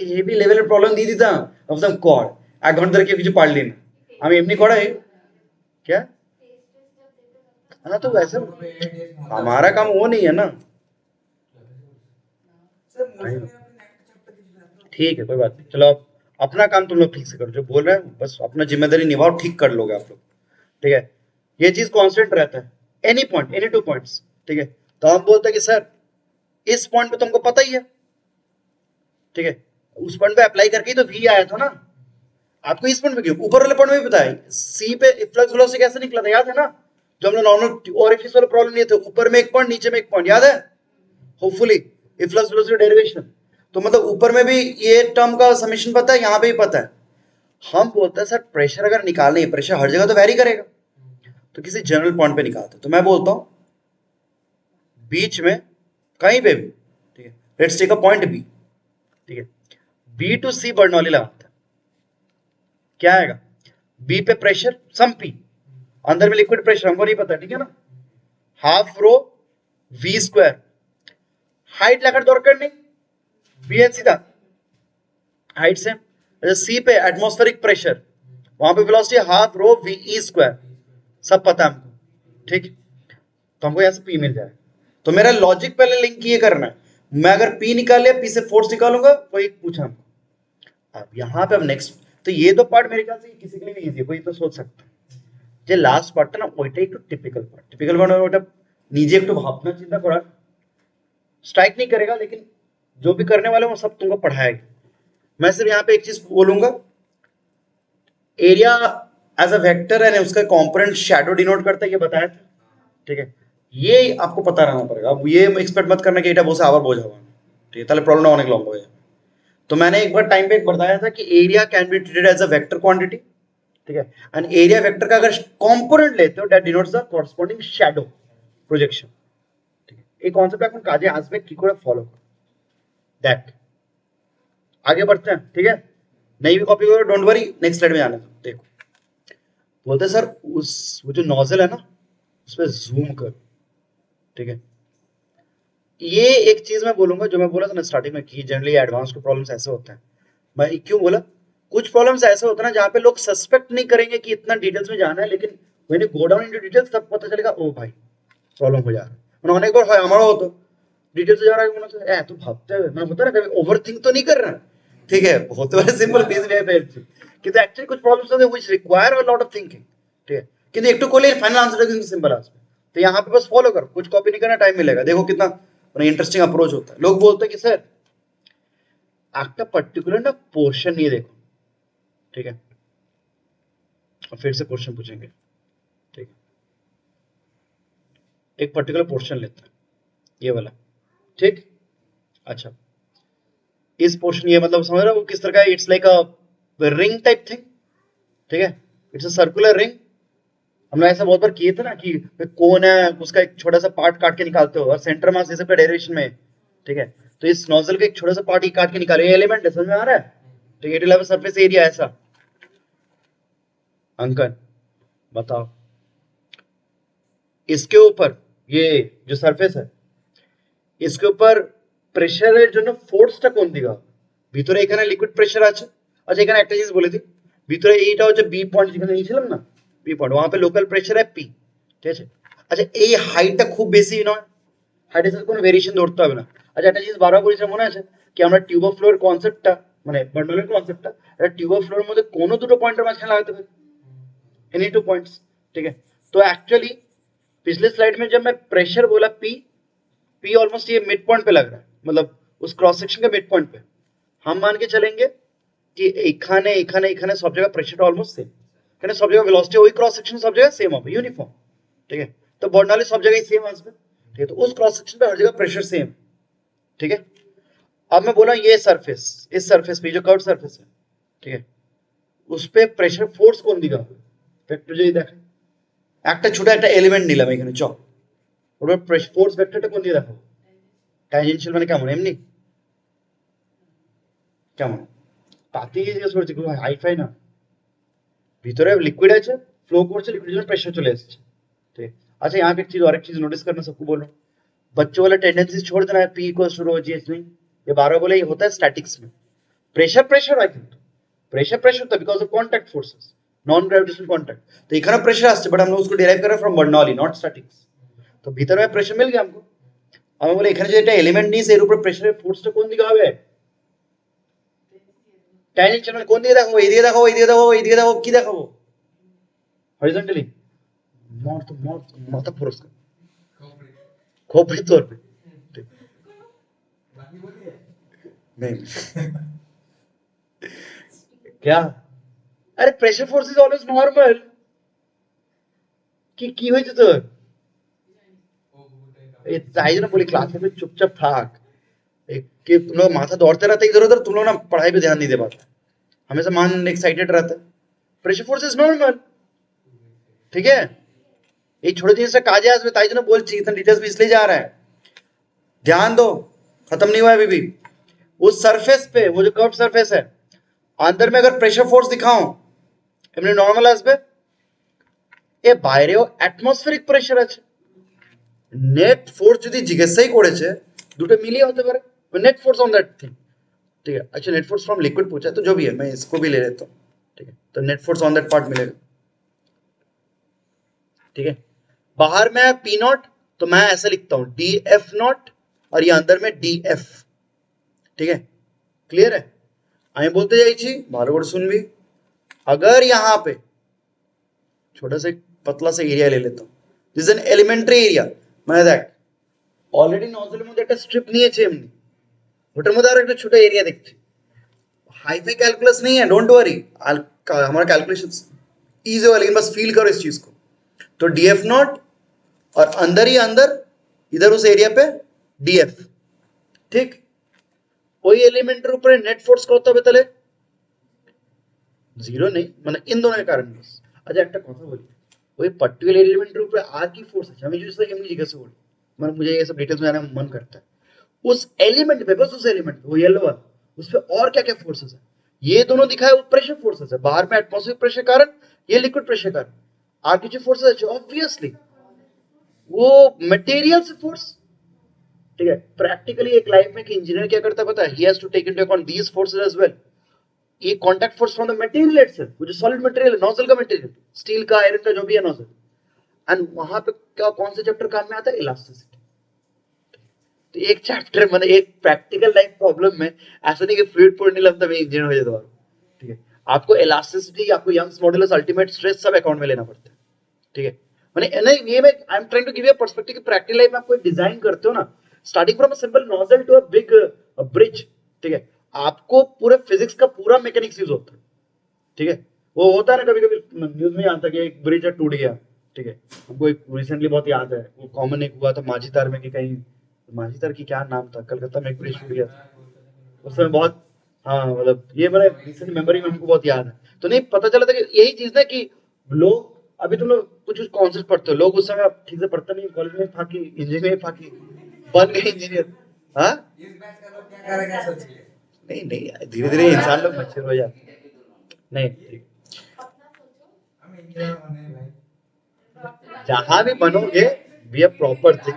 Speaker 1: হেভি লেভেলের প্রবলেম দিয়ে দিতাম, ভাবতাম কর 1 ঘন্টা ধরে কেউ কিছু পারলি না, আমি এমনি করাই क्या, हाँ तो वैसे हमारा काम वो नहीं है ना, ठीक है कोई बात नहीं, चलो आप अपना काम तुम लोग ठीक से करो, जो बोल रहे हैं बस अपना जिम्मेदारी निभाओ, ठीक कर लोगे आप लोग, ठीक है। ये चीज कांस्टेंट रहता है, एनी पॉइंट एनी 2 पॉइंट्स, ठीक है। तो हम बोलते हैं कि सर इस पॉइंट पे तुमको पता ही है, ठीक है, उस पॉइंट पे अप्लाई करके ही तो V आया था ना, आपको इस पॉइंट पे क्यों, ऊपर वाले पॉइंट में भी पता है C पे फ्लक्स वेलोसिटी कैसे निकला था, याद है ना, जो हमने नॉर्मल ओरिफिस वाला प्रॉब्लम लिए थे, ऊपर में एक पॉइंट नीचे में एक पॉइंट, याद है होपफुली फ्लक्स वेलोसिटी डेरिवेशन, तो मतलब ऊपर में भी ये टर्म का समेशन पता है, यहाँ पे भी पता है। हम बोलते हैं सर प्रेशर अगर निकालना है, प्रेशर हर जगह तो वैरी करेगा, तो किसी जनरल पॉइंट पे निकालते, तो मैं बोलता हूं बीच में कहीं पे भी, ठीक है, let's take a point B, ठीक है, बी टू सी बर्नौली लगाते हैं, क्या आएगा, बी पे प्रेशर सम पी, अंदर में लिक्विड प्रेशर हमको नहीं पता, ठीक है ना, half rho V square, height লেখার দরকার নেই, ভি এন सीधा हाइट सेम, सी पे एटमॉस्फेरिक प्रेशर, वहां पे velocity half rho V E square, सब पता है हमको, ठीक। तो हमको यहाँ से पी मिल जाए, तो मेरा लॉजिक पहले लिंक ये करना है, मैं अगर पी निकाल लिया, पी से फोर्स निकालूंगा, वही पूछा हमको। अब यहाँ पे अब नेक्स्ट, तो ये दो पार्ट मेरे ख्याल से किसी के लिए भी इजी है, कोई तो सोच सकता है। যে লাস্ট পার্টটা না ওইটাই একটু টিপিক্যাল পার্ট ওটা নিজে একটু ভাবনা চিন্তা করার, स्ट्राइक नहीं करेगा लेकिन जो भी करने वाले वो सब तुमको पढ़ाएगा। मैं सिर्फ यहाँ पे एक चीज बोलूंगा, एरिया एज अ वेक्टर है, उसका कंपोनेंट शैडो डिनोट करता है, ये बताया था, ठीक है। ये आपको पता रहना पड़ेगा, अब ये एक्सपेक्ट मत करना कि এটা বসে আবার বোঝাবো, ঠিক है, তাহলে প্রবলেমটা অনেক লম্বা হয়ে যাবে। तो मैंने एक बार टाइम पे एक बताया था कि area can be treated as a vector quantity, ठीक है, एंड एरिया वेक्टर का अगर कंपोनेंट लेते हो that denotes the corresponding shadow projection, ठीक है। এই কনসেপ্ট এখন কাজে আসবে কি করে ফলো করো, दैट आगे बढ़ते हैं, ठीक है। नहीं भी कॉपी करो डोंट वरी, नेक्स्ट स्लाइड में जाने दो। देखो बोलते सर उस वो जो नोजल है ना उस पर जूम कर, ठीक है। ये एक चीज मैं बोलूंगा जो मैं बोला था ना स्टार्टिंग में कि जनरली एडवांस्ड प्रॉब्लम्स ऐसे होते हैं, मैं क्यों बोला, कुछ प्रॉब्लम्स ऐसे होते हैं ना जहाँ पे लोग सस्पेक्ट नहीं करेंगे कि इतना डिटेल्स में जाना है, लेकिन when you go down into details तब पता चलेगा ओ भाई प्रॉब्लम हो जा रहा है। মানে অনেকবার হয় আমারও হতো, ডিটেলস যাওয়ার আগে মনে হচ্ছে এত ভাবতে হবে, মানে হতো না कभी ओवरथिंक तो नहीं कर रहा, ठीक है, बहुत बड़े सिंपल बेसिक है কিন্তু एक्चुअली कुछ प्रॉब्लम्स होते हैं which require a lot of thinking, ठीक है, কিন্তু একটু করলে ফাইনাল आंसर কিন্তু सिंपल আসবে। तो यहाँ पे बस फॉलो करो, कुछ कॉपी नहीं करना, टाइम मिलेगा। देखो कितना इंटरेस्टिंग अप्रोच होता है। लोग बोलते हैं कि सर একটা पर्टिकुलर ना पोर्शन नहीं देखो, ठीक है, और फिर से क्वेश्चन पूछेंगे, ठीक है, एक पर्टिकुलर पोर्शन लेते हैं ये वाला, ठीक, अच्छा इस पोर्शन, ये मतलब समझ रहे हो किस तरह का, it's like a ring type thing, ठीक है, इट्स अ सर्कुलर रिंग। हमने ऐसा बहुत बार किए थे ना कि कोन है उसका एक छोटा सा पार्ट काट के निकालते हो और सेंटर मास इस पे डेरिवेशन में, ठीक है, तो इस नोजल का एक छोटा सा पार्ट ही काट के निकाले, ये एलिमेंट है, समझ में आ रहा है, ठीक है, it will have a surface area ऐसा। अंकन बताओ इसके ऊपर ये जो सरफेस है इसके ऊपर প্রেসারের জন্য ফোর্সটা কোন দিকে হবে, ভিতরে এখানে লিকুইড প্রেসার আছে, আচ্ছা এখানে একটা জিনিস বলে দিই, ভিতরে এইটা হচ্ছে বি পয়েন্ট যেখানে নিয়েছিলাম না বি পয়েন্ট, वहां पे লোকাল প্রেসার है পি, ঠিক আছে। আচ্ছা এই হাইটটা খুব বেশি নয়, হাইটের সাথে কোনো ভেরিয়েশন ধরতে হবে না। আচ্ছা একটা জিনিস বারবার বলেছিলাম মনে আছে কি আমরা টিউব অফ ফ্লোর কনসেপ্টটা মানে বার্নওয়েলের কনসেপ্টটা এটা টিউব অফ ফ্লোরের মধ্যে কোনো দুটো পয়েন্টের মাঝখানে লাগাতে পারি, एनी टू पॉइंट्स, ठीक है। तो एक्चुअली पिछले स्लाइड में जब मैं प्रेशर बोला पी, पी ऑलमोस्ट ये मिड पॉइंट पे लग रहा है, मतलब उस क्रॉस सेक्शन के मिड पॉइंट पे हम मान के चलेंगे कि এখানে এখানে এখানে सब जगह प्रेशर ऑलमोस्ट सेम, এখানে सब जगह वेलोसिटी वही क्रॉस सेक्शन सब जगह सेम হবে यूनिफॉर्म, ठीक है, तो बर्नौली सब जगह सेम আসবে, ठीक है, तो उस क्रॉस सेक्शन पे हर जगह प्रेशर सेम, ठीक है। अब मैं बोला ये सरफेस, इस सरफेस पे जो कर्व सरफेस है, ठीक है, उस पे प्रेशर फोर्स কোন দিকে হবে, ভেক্টর যদি দেখেন একটা ছোট একটা এলিমেন্ট নিলাম এখানে চ, ওর প্রেশার ফোর্স ভেক্টরটা কোন দিকে দেখাবো, ট্যানজেনশিয়াল মানে কেমন এমনি কেমন, তাতেই জিজ্ঞেস করছি খুব হাইফাই না, ভিতরে লিকুইড আছে फ्लो করছে, লিকুইডের জন্য प्रेशर चले আসছে, ठीक है। अच्छा यहाँ पे एक चीज और एक चीज नोटिस करना सबको बोलो, बच्चों वाला टेंडेंसी छोड़ देना है, P equals to rho ji h नहीं, ये 12 बोले ये होता है स्टैटिक्स में, pressure pressure I think pressure pressure होता है because of contact forces, non gravitational contact, तो এখানে प्रेशर আসছে বাট আমরা उसको डिराइव कर रहे हैं फ्रॉम बर्नौली नॉट स्टैटिक्स, तो भीतर में प्रेशर मिल गया हमको। আমি বলি এখানে যে একটা এলিমেন্ট নিয়েছে এর উপর প্রেসারের ফোর্সটা কোন দিকে হবে, ট্যানজেনশিয়াল মানে কোন দিকে দেখাবো, এইদিকে দেখাবো এইদিকে দেখাবো এইদিকে দেখাবো কি দেখাবো, हॉरिजॉन्टली नॉर्थ नॉर्थ माथा फोर्स खोपड़ी तौर पे, नहीं क्या, अरे pressure force is always normal কি হয়েছে তোর, ये ताई ना बोली क्लास में चुपचाप थाक, कि तुम लोग माथा दौड़ते रहते इधर उधर, तुम लोग ना पढ़ाई पे ध्यान नहीं दे पाते, हमेशा मान एक्साइटेड रहता है, प्रेशर फोर्स इज नॉर्मल, ठीक है, ये छोटे जिनिसটা কাজে আসবে তাই জন্য বলছি, इतना डिटेल्स में इसलिए जा रहा है, ध्यान दो खत्म नहीं हुआ है अभी भी। उस सरफेस पे वो जो कर्व सरफेस है अंदर में अगर प्रेशर फोर्स दिखाऊं এমনি নরমাল আসবে, এ বাইরেও অ্যাটমসফেরিক প্রেসার আছে, নেট ফোর্স যদি জিজ্ঞাসাই করেছে দুটো মিলিয়ে হতে পারে, net force on that thing, ठीक है। अच्छा नेट फोर्स फ्रॉम लिक्विड पूछा है तो जो भी है मैं इसको भी ले लेता हूँ, ठीक है। तो net force on that part मिलेगा, ठीक है। बाहर में पी नॉट तो मैं ऐसा लिखता हूं डी एफ नॉट और ये अंदर में डी एफ, ठीक है। क्लियर है? आई बोलते जाइए भालो করে শুনবি। अगर यहाँ पे छोटा सा पतला सा एरिया ले लेता हूँ, दिस एन एलिमेंट्री एरिया, মানে দেখ অলরেডি নজলের মধ্যে একটা স্ট্রিপ নিয়েছে এমনি, ওটার মধ্যে আর একটা ছোট এরিয়া দেখছি। हाईफाई कैलकुलस नहीं है, डोंट वरी, हमारा कैलकुलेशन इजी होगा, लेकिन बस फील करो इस चीज को। तो डी एफ नॉट और अंदर ही अंदर इधर उस एरिया पे डी एफ, ठीक। वही एलिमेंटर ऊपर नेट फोर्स কত হবে তাহলে? জিরো নেই, মানে इन दोनों के कारण बस। अच्छा একটা কথা বলি, ওই পার্টিকুলার এলিমেন্টের উপরে আর কি ফোর্স আছে আমি যদি এমনি জিজ্ঞাসা করি, মানে मुझे ये सब डिटेल्स में जाने मन करता है, उस एलिमेंट पे, बस उस एलिमेंट पे वो येलो वाला, उस पे और क्या क्या फोर्सेस है ये दोनों दिखाए, वो प्रेशर फोर्सेस है बाहर में एटमॉस्फेरिक प्रेशर कारण, ये लिक्विड प्रेशर कारण। আর কিছু फोर्सेस আছে ऑब्वियसली वो मटेरियल से फोर्स, ठीक है। प्रैक्टिकली एक लाइफ में एक इंजीनियर क्या करता है पता है, he has to take into account these forces as well. ये contact force from the material itself, वो जो सॉलिड मटेरियल है, नोजल का मटेरियल, स्टील का, आयरन का, जो भी है नोजल, एंड वहां पे क्या कौन से चैप्टर काम में आता है? इलास्टिसिटी। तो एक चैप्टर मतलब एक प्रैक्टिकल लाइफ प्रॉब्लम में ऐसा नहीं कि फ्लूइड पढ़ने लगता मैं इंजीनियर हो जाता हूं, ठीक है। आपको इलास्टिसिटी, आपको यंग्स मॉडुलस, अल्टीमेट स्ट्रेस सब अकाउंट में लेना पड़ता है, ठीक है। मैंने नहीं ये मैं I am trying to give you a perspective कि प्रैक्टिकल लाइफ में आप कोई डिजाइन करते हो ना, starting from a simple nozzle to a big bridge, ठीक है, आपको पूरे फिजिक्स का पूरा मैकेनिक्स यूज होता है, ठीक है। वो होता है ना कभी कभी न्यूज में आता है कि एक ब्रिज टूट गया, ठीक है। हमको एक रिसेंटली बहुत याद है, वो कॉमन एक हुआ था माझीतार में कि कहीं, माझीतार की क्या नाम था, कलकत्ता में एक ब्रिज टूट गया था उस समय बहुत, हाँ मतलब ये मेरे रिसेंट मेमोरी में हमको बहुत याद है। तो नहीं पता चला था कि यही चीज ना कि लोग, अभी तुम लोग कुछ कॉन्सेप्ट पढ़ते हो, लोग उस समय ठीक से पढ़ते नहीं, कॉलेज में फाकी, इंजीनियरिंग में फाकी, बन गए इंजीनियर। हाँ
Speaker 3: इस बैच का लोग क्या करेगा सोचिए।
Speaker 1: नहीं नहीं, धीरे धीरे इंसान लोग मच्छर हो जाते हैं। नहीं ठीक,
Speaker 3: हम इंजीनियर बने भाई।
Speaker 1: जहां भी बनोगे बी अ प्रॉपर थिंग।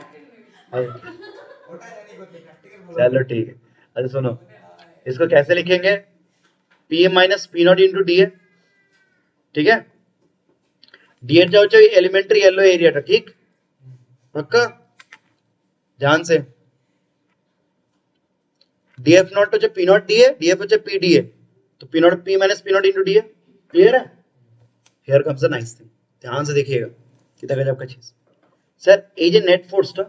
Speaker 3: होता जाने को प्रैक्टिकल बोलो।
Speaker 1: चलो ठीक है, अच्छा सुनो, इसको कैसे लिखेंगे? P M minus P naught into D A, ठीक है। डी एट जाओ एलिमेंट्री येलो एरिया था, ठीक पक्का, ध्यान से। डी एफ नॉट हो P naught D A, D F हो पी डी ए, तो P naught P minus P naught into D A, clear है? Here comes the nice thing, ध्यान से देखिएगा कितना गजब का चीज। স্যার এই যে নেট ফোর্সটা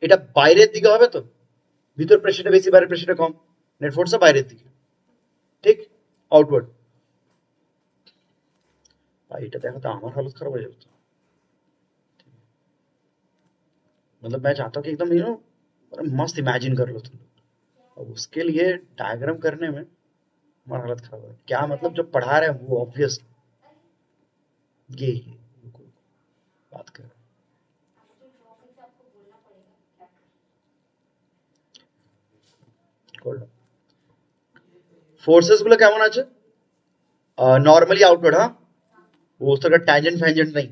Speaker 1: এটা বাইরের দিকে হবে, তো ভিতর প্রেসারটা বেশি বাইরের প্রেসারটা কম, নেট ফোর্সটা বাইরের দিকে, ঠিক, আউটওয়ার্ড। भाई এটা देखो तो আমার हालत खराब हो जाए तो। मतलब मैं चाहता हूँ कि एकदम यू नो मस्त इमेजिन कर लो तुम लोग, अब उसके लिए डायग्राम करने में हमारा हालत खराब है। क्या मतलब जो पढ़ा रहे हैं वो ऑब्वियस ये ही बात कर, फोर्सेस গুলো কেমন আছে? নরমালি আউটওয়ার্ড, হ্যাঁ वो उस तरह टैंजेंट फैंजेंट नहीं,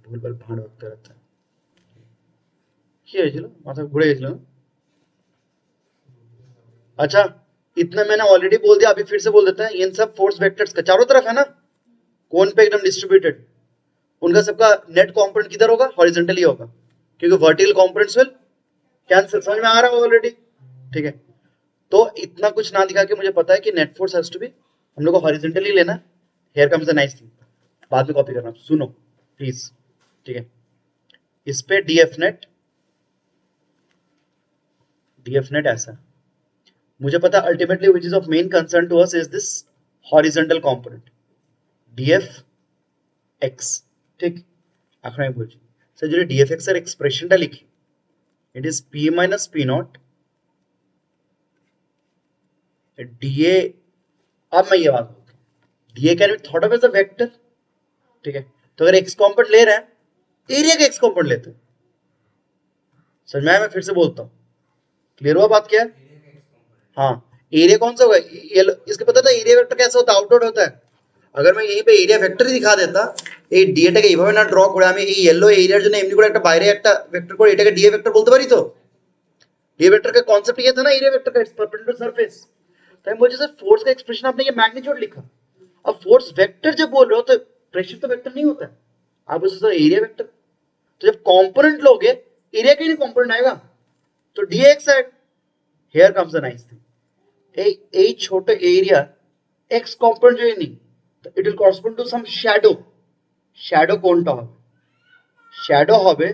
Speaker 1: ভুলভাল ভাঁড় করতে रहता है। কি হয়েছিল, মাথা ঘুরে গেছিল না? अच्छा इतना मैंने ऑलरेडी बोल दिया, अभी फिर से बोल देते हैं, इन सब फोर्स वेक्टर्स का चारों तरफ है ना, कोन पे एकदम डिस्ट्रीब्यूटेड, उनका सबका नेट कंपोनेंट किधर होगा? हॉरिजॉन्टली होगा, क्योंकि वर्टिकल कंपोनेंट्स विल कैंसिल। समझ में आ रहा है ऑलरेडी? ठीक है, तो इतना कुछ ना दिखा के मुझे पता है कि net force has to be, हम लोग को हॉरिजॉन्टली लेना। Here comes the nice thing, बाद में कॉपी करना, सुनो प्लीज, ठीक है। इस पे डीएफ नेट ऐसा, मुझे पता ultimately which is of main concern to us is this horizontal component DF X, ঠিক। এখন আমি বলছি স্যার যদি ডিএফ এক্স এর এক্সপ্রেশনটা লিখি, it is P minus P not DA. अब मैं ये बात बोलता हूँ, DA can be thought of as a vector, ठीक है। तो अगर एक्स कंपोनेंट ले रहे हैं, एरिया का एक्स कंपोनेंट लेते हैं, समझ में आया? मैं फिर से बोलता हूँ, क्लियर हुआ बात क्या है? हाँ, एरिया कौन सा होगा? ये इसके पता था एरिया वेक्टर कैसा होता है? आउटवर्ड होता है। अगर मैं यहीं पे एरिया वेक्टर ही दिखा देता এই ডিএটাকে এইভাবে না ড্র করে আমি এই ইয়েলো এরিয়ার জন্য এমনি করে একটা বাইরে একটা ভেক্টর করে এটাকে ডিএ ভেক্টর বলতে পারি তো। ডিএ ভেক্টর का कॉन्सेप्ट ये था ना एरिया वेक्टर का, इट्स परपेंडिकुलर सरफेस। तो मुझे सर फोर्स का एक्सप्रेशन आपने ये मैग्नीट्यूड लिखा, अब फोर्स वेक्टर जब बोल रहे हो तो प्रेशर तो वेक्टर नहीं होता है, आप उसे सर एरिया वेक्टर। तो जब कंपोनेंट लोगे एरिया का ही कंपोनेंट आएगा तो dx आएगा। Here comes the nice thing, এই ছোট এরিয়া x কম্পোনেন্ট যদি নিই তো it will correspond to some shadow. Shadow কোনটা হবে? শ্যাডো হবে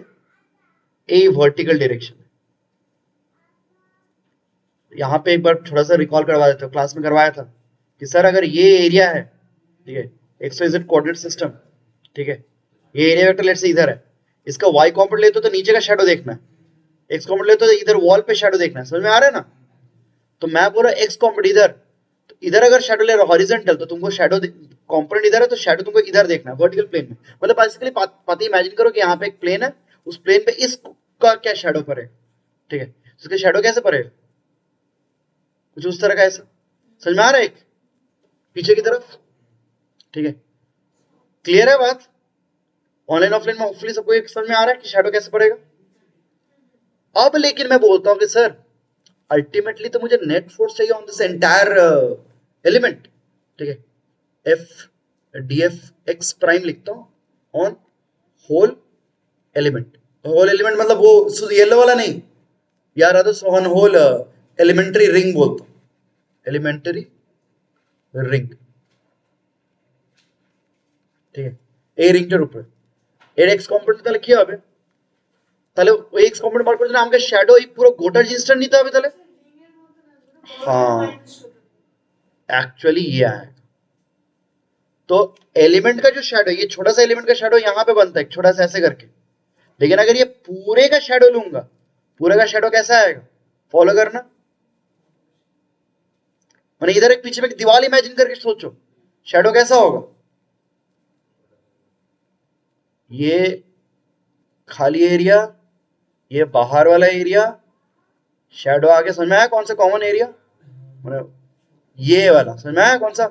Speaker 1: এই वर्टिकल डायरेक्शन। यहाँ पे एक बार थोड़ा सा रिकॉल करवा देते हो, क्लास में करवाया था कि सर अगर ये एरिया है, ठीक है, X Y Z coordinate system, ठीक है, ये एरिया वेक्टर लेट से इधर है, इसका वाई कॉम्पोनेंट लेते हो तो नीचे का शैडो देखना है, एक्स कॉम्पोनेंट लेते हो तो इधर वॉल पे शैडो देखना है, समझ में आ रहा है ना? तो मैं बोल रहा एक्स कॉम्पोनेंट इधर, तो इधर अगर शैडो ले रहा हो हॉरिजॉन्टल तो तुमको शैडो कॉम्पोनेंट इधर है तो शैडो तुमको इधर देखना है वर्टिकल प्लेन में। मतलब बेसिकली पाती इमेजिन करो कि यहाँ पे एक प्लेन है, उस प्लेन पे इसका क्या शैडो पड़ेगा, ठीक है, इसका शैडो कैसे पड़ेगा, कुछ उस तरह का ऐसा, समझ में आ रहा है? एक पीछे की तरफ, ठीक है, क्लियर है बात? ऑनलाइन ऑफलाइन में होपफुली सबको एक समझ में आ रहा है कि शैडो कैसे पड़ेगा। अब लेकिन मैं बोलता हूं कि सर अल्टीमेटली तो मुझे नेट फोर्स चाहिए ऑन दिस एंटायर एलिमेंट, ठीक है, एफ डीएफ एक्स प्राइम लिखता हूं on whole element. Whole element मतलब वो येलो वाला नहीं यार, तो ऑन होल एलिमेंट्री रिंग बोलता हूं, एलिमेंट्री रिंग, ঠিক আছে, এই রিংটার উপরে এর এক্স কম্পোনেন্ট তাহলে কি হবে, তাহলে ওই এক্স কম্পোনেন্ট বার করার জন্য আমাকে শ্যাডো এই পুরো গোটা জিনিসটা নিতে হবে তাহলে। हाँ एक्चुअली ये आएगा, तो एलिमेंट का जो शैडो, ये छोटा सा एलिमेंट का शैडो यहाँ पे बनता है छोटा सा ऐसे करके, लेकिन अगर ये पूरे का शैडो लूंगा, पूरे का शैडो कैसा आएगा, फॉलो करना, मैंने इधर एक पीछे में एक दीवार इमेजिन करके सोचो शैडो कैसा होगा, ये खाली एरिया, ये बाहर वाला एरिया, शैडो आगे, समझ में आया कौन सा कॉमन एरिया, मतलब ये वाला समझ में आया कौन सा,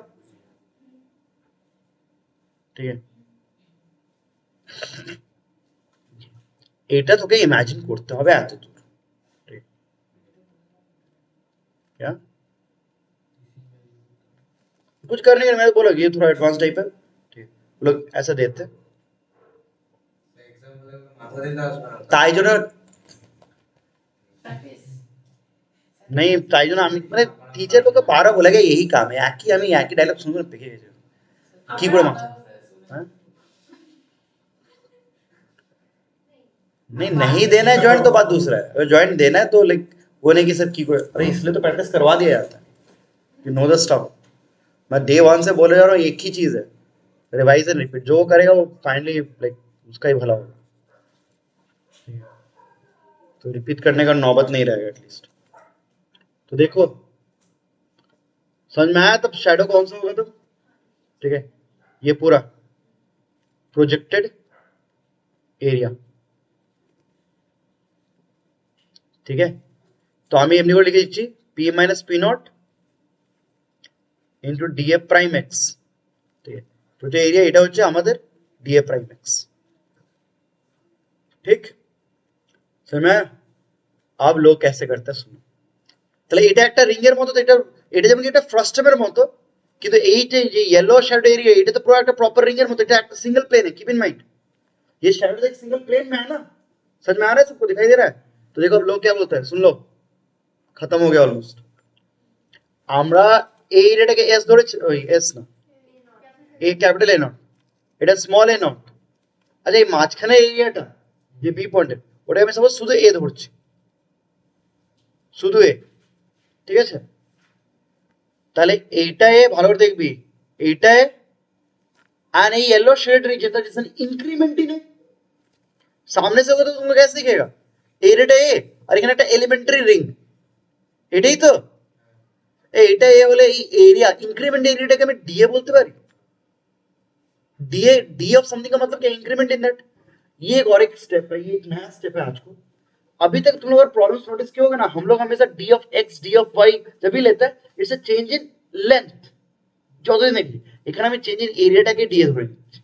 Speaker 1: ठीक है। এটা তোকে ইমাজিন করতে হবে এত দূর, ঠিক क्या कुछ करने के मैं बोला ये थोड़ा एडवांस टाइप है, ठीक, लोग ऐसा देते हैं তাই জন্য नहीं, তাই জন্য আমি মানে টিচার লোকে বারবার বলে গিয়ে यही काम है, একই ডায়লগ শুনে শুনে পেকে গেছে কি করে মাথা, হ্যাঁ नहीं नहीं देना है जॉइंट तो बात दूसरा है, अगर जॉइंट देना है तो लाइक वो नहीं कि सर की कोई, अरे इसलिए तो प्रैक्टिस करवा दिया जाता है कि नो द स्टफ। मैं डे वन से बोले जा रहा हूँ एक ही चीज है, रिवाइज एंड रिपीट, जो करेगा वो फाइनली लाइक उसका ही भला होगा, तो रिपीट करने का नौबत नहीं रहेगा एटलीस्ट। तो देखो समझ में आया, तब शैडो कौन सा होगा तब, ठीक है, ये पूरा प्रोजेक्टेड एरिया, ठीक है, तो আমি এমনি করে লিখে দিচ্ছি p minus p not into df prime x, ঠিক আছে, তো যে এরিয়া এটা হচ্ছে আমাদের df প্রাইম x, ঠিক, समझ में आया? अब लोग कैसे करते हैं सुनो, তাহলে এটা একটা রিং এর মতো, তো এটা যেমন একটা ফ্রাস্টামের মতো, কিন্তু এই যে येलो शैडो एरिया এটা তো পুরো একটা प्रॉपर रिंग এর মতো, এটা একটা सिंगल प्लेन है, कीप इन माइंड ये शैडो एक सिंगल प्लेन में है ना, समझ में आ रहा है, सबको दिखाई दे रहा है? तो देखो अब लोग क्या बोलते हैं, सुन लो, खत्म हो गया ऑलमोस्ट, আমরা এই এরিয়াটাকে এস ধরে, ওই এস না, এ ক্যাপিটাল এ নট, এটা স্মল এ নট, আচ্ছা এই মাঝখানে এরিয়াটা যে বি পয়েন্টে ওটা আমি সাপোজ শুধু এ ধরছি, শুধু এ, ঠিক আছে, তাহলে এইটা এ ভালো করে দেখবি, এইটা এ আর এই येलो शेड रीजन का जिसमें इंक्रीमेंट ही नहीं, सामने से होगा तो तुमको कैसे दिखेगा, এরিয়াটা এ আর এখানে একটা এলিমেন্টারি রিং, এটাই তো, এইটা এ হলে এই এরিয়া इंक्रीमेंट एरियाটাকে আমি ডিএ বলতে পারি, डी ऑफ समथिंग का मतलब क्या, इंक्रीमेंट इन दैट, ये एक और एक स्टेप है, ये एक नया स्टेप है आज को। अभी तक तुम लोग अगर प्रॉब्लम्स नोटिस किए होगा ना, हम लोग हमेशा D of X D of Y जब भी लेता है it's a change in length, যতদিন দেখি এখানে আমি চেঞ্জ ইন এরিয়াটাকে ডিএ ধরে নিচ্ছি,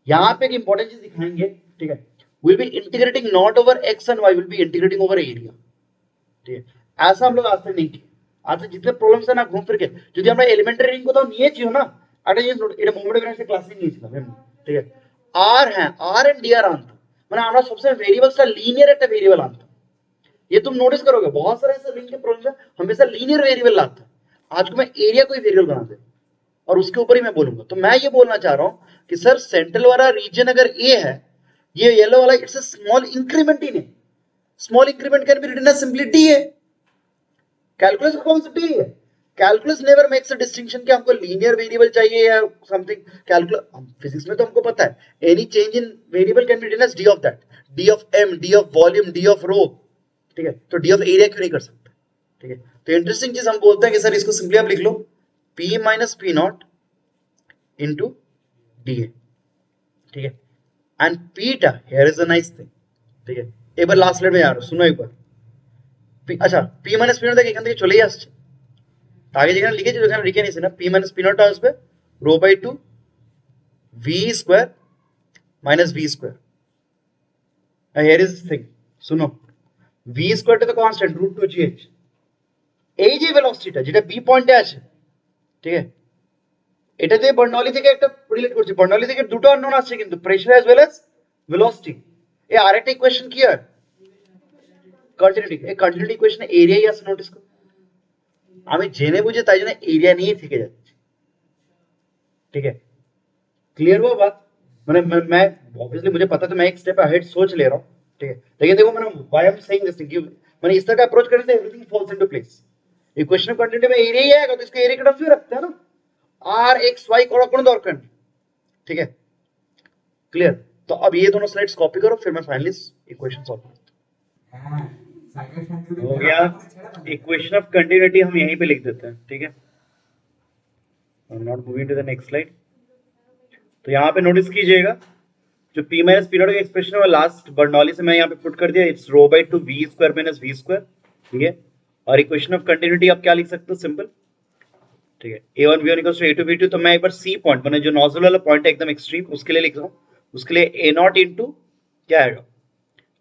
Speaker 1: यहाँ पे एक इंपॉर्टेंट चीज दिखाएंगे, ठीक है, will be integrating not over X and Y, will be integrating over area, ठीक है। ऐसा हम लोग आज तक नहीं किए। आज तक जितने प्रॉब्लम्स है ना घूम फिर के যদি আমরা এলিমেন্টারি রিং কোথাও নিয়েছিও না, একটা জিনিস নোট, এটা মোমেন্ট ব্যালেন্স ক্লাসে নিয়েছিলাম, ঠিক আছে। আর হ্যাঁ, আর এন্ড ডি আর আনতাম, মানে আমরা সবসময় ভেরিয়েবলসটা লিনিয়ার একটা ভেরিয়েবল আনতাম। ये तुम नोटिस करोगे बहुत सारे ऐसे रिंग के प्रॉब्लम है हमेशा लीनियर वेरिएबल लाता है। आज को मैं एरिया कोई वेरिएबल बना दे और उसके ऊपर ही मैं बोलूंगा। तो मैं ये बोलना चाह रहा हूं कि सर सेंट्रल वाला रीजन अगर ए है, ये येलो वाला it's a small increment in है। Small increment can be written as simply D है। कैलकुलस का कॉन्सेप्ट ही है। Calculus never makes a distinction कि हमको लीनियर वेरिएबल चाहिए या समथिंग। कैलकुलस फिजिक्स में तो हमको पता है any change in variable can be written as D of that, D of M, D of volume, D of rho, ठीक है। तो डी ऑफ एरिया क्यों नहीं कर सकते, ठीक है। तो इंटरेस्टिंग चीज हम बोलते हैं कि सर इसको सिंपली आप लिख लो P minus P naught into D A, ठीक है। एंड पीटा here is a nice thing, ठीक है। एक बार लास्ट स्लाइड में यार सुनो एक बार अच्छा P মাইনাস পি নট দেখে এখান থেকে চলেই আসছে। আগে যেখানে লিখেছি ওখানে লিখে নিয়েছি না, P মাইনাস পি নট আসবে rho by 2 V square minus V square. Here is thing, শুনো v স্কয়ারটা তো কনস্ট্যান্ট √2gh, এই যে ভেলোসিটিটা যেটা b পয়েন্টে আছে, ঠিক আছে, এটাতে বর্ণালী থেকে একটা রিলেট করছি। বর্ণালী থেকে দুটো আননোন আছে কিন্তু, pressure as well as velocity. এই আরেকটা ইকুয়েশন কি হয়, কন্টিনিউটি। এই কন্টিনিউটি ইকুয়েশনে এরিয়াই আছে, নোটিস করো। আমি জেনে বুঝে তাই জন্য এরিয়া নিয়ে থেকে যাচ্ছি, ठीक है। क्लियर हुआ बात? मैं ऑब्वियसली मुझे पता है तो मैं एक स्टेप अहेड सोच ले रहा हूँ, ठीक है। लेकिन देखो मैंने why I am saying this thing, मैंने इस तरह का अप्रोच करने से everything falls into place. Equation of continuity में एरिया ही आएगा तो इसको एरिया के टर्म्स में रखते हैं ना, आर एक्स वाई करा कोनो दरकार नहीं, ठीक है। क्लियर? तो अब ये दोनों स्लाइड्स कॉपी करो, फिर मैं फाइनली इक्वेशन सॉल्व करता हूं। हो गया, इक्वेशन ऑफ कंटिन्यूटी हम यहीं पे लिख देते हैं, ठीक है। I am not moving to the next slide. तो यहाँ पे नोटिस कीजिएगा जो P माइनस पी नॉट का एक्सप्रेशन है लास्ट बर्नौली से मैं यहाँ पे पुट कर दिया, it's rho by 2 V square minus V square, ठीक है। और इक्वेशन ऑफ कंटिन्यूटी आप क्या लिख सकते हो, सिंपल, ठीक है। A1 V1 equals to A2 V2। तो मैं एक बार C पॉइंट मैंने जो नोजल वाला पॉइंट है एकदम एक्सट्रीम, उसके लिए लिख रहा हूँ। उसके लिए A नॉट इंटू क्या आएगा,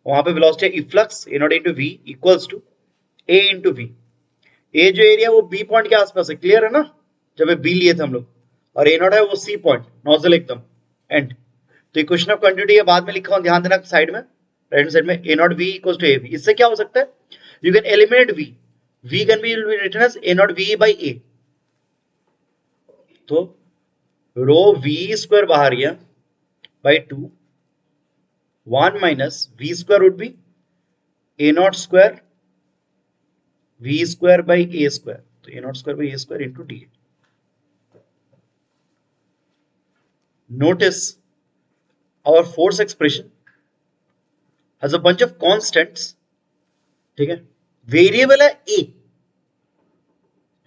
Speaker 1: वहां पे velocity efflux A not into V equals to A into V। A जो एरिया वो B पॉइंट के आसपास है, क्लियर है ना, जब B लिए थे हम लोग, और A नॉट है वो C पॉइंट, नोजल एकदम एंड। तो इक्वेशन ऑफ कंटिन्यूटी बाद में लिखा हूं, ध्यान देना साइड में, राइट हैंड साइड में A not V equals to AB। इससे क्या हो सकता है, you can eliminate V, V can be written as A not V by A। तो रो V स्क्वायर बाहर गया by 2, 1 minus V square would be A not square V square by A square. तो A not square by A square into D. Notice our force expression has a bunch of constants, ठीक है। Variable है A,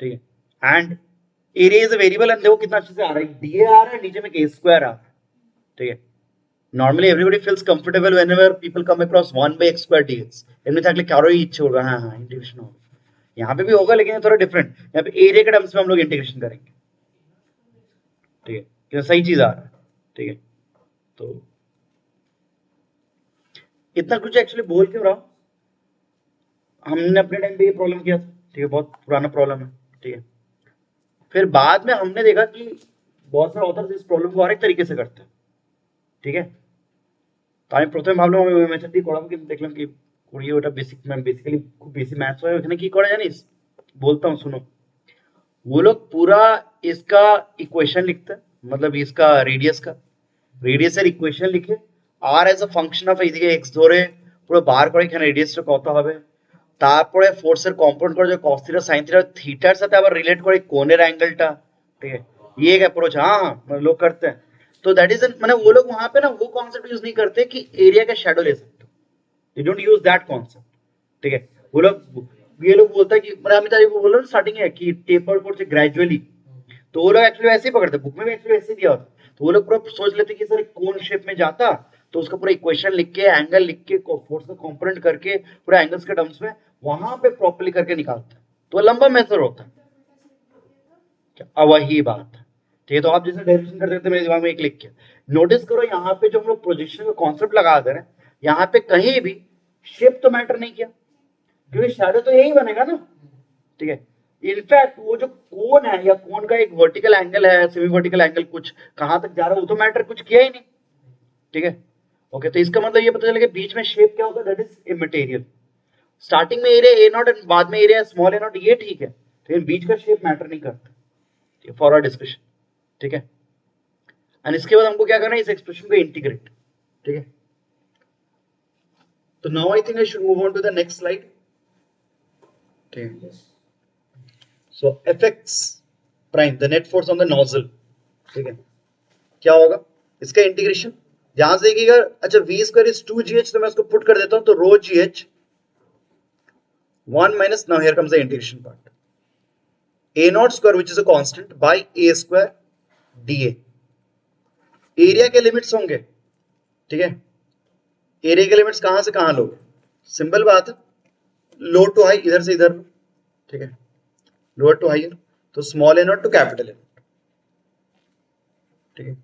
Speaker 1: ठीक है, and area is a variable. And देखो कितना अच्छे से आ रहा है, डी आ रहा है, नीचे में A स्क्वायर आ रहा है, ठीक है। Normally everybody feels comfortable whenever people come across 1 by x square dx। এমনি থাকলে কারোই ইচ্ছে होगा हाँ हाँ इंटीग्रेशन होगा, यहाँ पे भी होगा लेकिन थोड़ा डिफरेंट। यहाँ पे एरिया के टर्म्स में हम लोग इंटीग्रेशन करेंगे, ठीक है, क्या सही चीज आ रहा है, ठीक है। तो इतना कुछ एक्चुअली बोल क्यों रहा हूं, हमने अपने टाइम पे ये प्रॉब्लम किया था, ठीक है, बहुत पुराना प्रॉब्लम है, ठीक है। फिर बाद में हमने देखा कि बहुत सारे ऑथर्स इस प्रॉब्लम को और एक तरीके से करते हैं, ठीक है। তো আমি প্রথমে ভাবলাম আমি ওই মেথড দিয়ে করাবো, কিন্তু দেখলাম কি করিয়ে ওটা बेसिकली খুব বেশি ম্যাথস হয় ওখানে। কি করে জানিস, बोलता हूँ सुनो, वो लोग पूरा इसका इक्वेशन लिखते हैं, मतलब इसका रेडियस इक्वेशन लिखे, আর এজ আ ফাংশন অফ এইদিকে x ধরে পুরো বার করে এখানে রেডিয়াসটা কত হবে, তারপরে ফোর্সের কম্পোনেন্ট করে যে cos থিটা sin থিটা থিটার সাথে আবার রিলেট করে কোণের অ্যাঙ্গেলটা, ठीक है। ये एक अप्रोच, हाँ मतलब लोग करते हैं। तो दैट इज मैंने वो लोग वहां पे ना वो कॉन्सेप्ट यूज नहीं करते कि एरिया का शेडो ले सकते हो, they don't use that concept, ठीक है। वो लोग ये लोग बोलता है कि मैंने अमित को बोला स्टार्टिंग है कि टेपर कोड से ग्रेजुअली, तो वो लोग एक्चुअली ऐसे ही पकड़ते, बुक में भी एक्चुअली ऐसे ही दिया होता। तो वो लोग पूरा सोच लेते कि सर कोन शेप में जाता तो उसका पूरा इक्वेशन लिख के एंगल लिख के फोर्स का कंपोनेंट करके पूरा एंगल्स के टर्म्स में वहां पे प्रॉपर्ली करके निकालता है, तो लंबा मेथड होता है। अब वही बात है, ठीक है, तो आप जैसे डेरिवेशन करते थे मेरे दिमाग में एक क्लिक किया। नोटिस करो यहाँ पे जो हम लोग प्रोजेक्शन का कॉन्सेप्ट लगा दे रहे हैं, यहाँ पे कहीं भी शेप तो मैटर नहीं किया, क्योंकि शैडो तो यही बनेगा ना। ठीक है, इनफैक्ट वो जो कोन है या कोन का एक वर्टिकल एंगल है, सेमी वर्टिकल एंगल कुछ कहां तक जा रहा है, वो तो मैटर कुछ किया ही नहीं। ठीक है, ओके, तो इसका मतलब ये पता चला कि बीच में शेप क्या होगा, दैट इज इमटेरियल। स्टार्टिंग में एरिया ए नॉट एंड बाद में एरिया स्मॉल ए नॉट, ये ठीक है, लेकिन बीच का शेप मैटर नहीं करता। ठीक है, फॉर आवर डिस्कशन। ठीक है, एंड इसके बाद हमको क्या करना है, इस एक्सप्रेशन को इंटीग्रेट। ठीक है, तो now I think I should move on to the next slide. ठीक है, so Fx prime the net force on the nozzle. ठीक है, क्या होगा इसका इंटीग्रेशन, ध्यान से देखिएगा। अच्छा, v स्क्वायर इज 2gh, तो मैं उसको पुट कर देता हूं, तो rho gh 1 minus, now here comes the integration part, a not square which is a constant by a square dA। Area के लिमिट्स होंगे। ठीक है, एरिया के लिमिट्स कहां से कहां लोगे, सिंपल बात है, लो टू हाई, इधर से इधर। ठीक है, लोअर टू हायर, तो small A not to capital A not. ठीक है,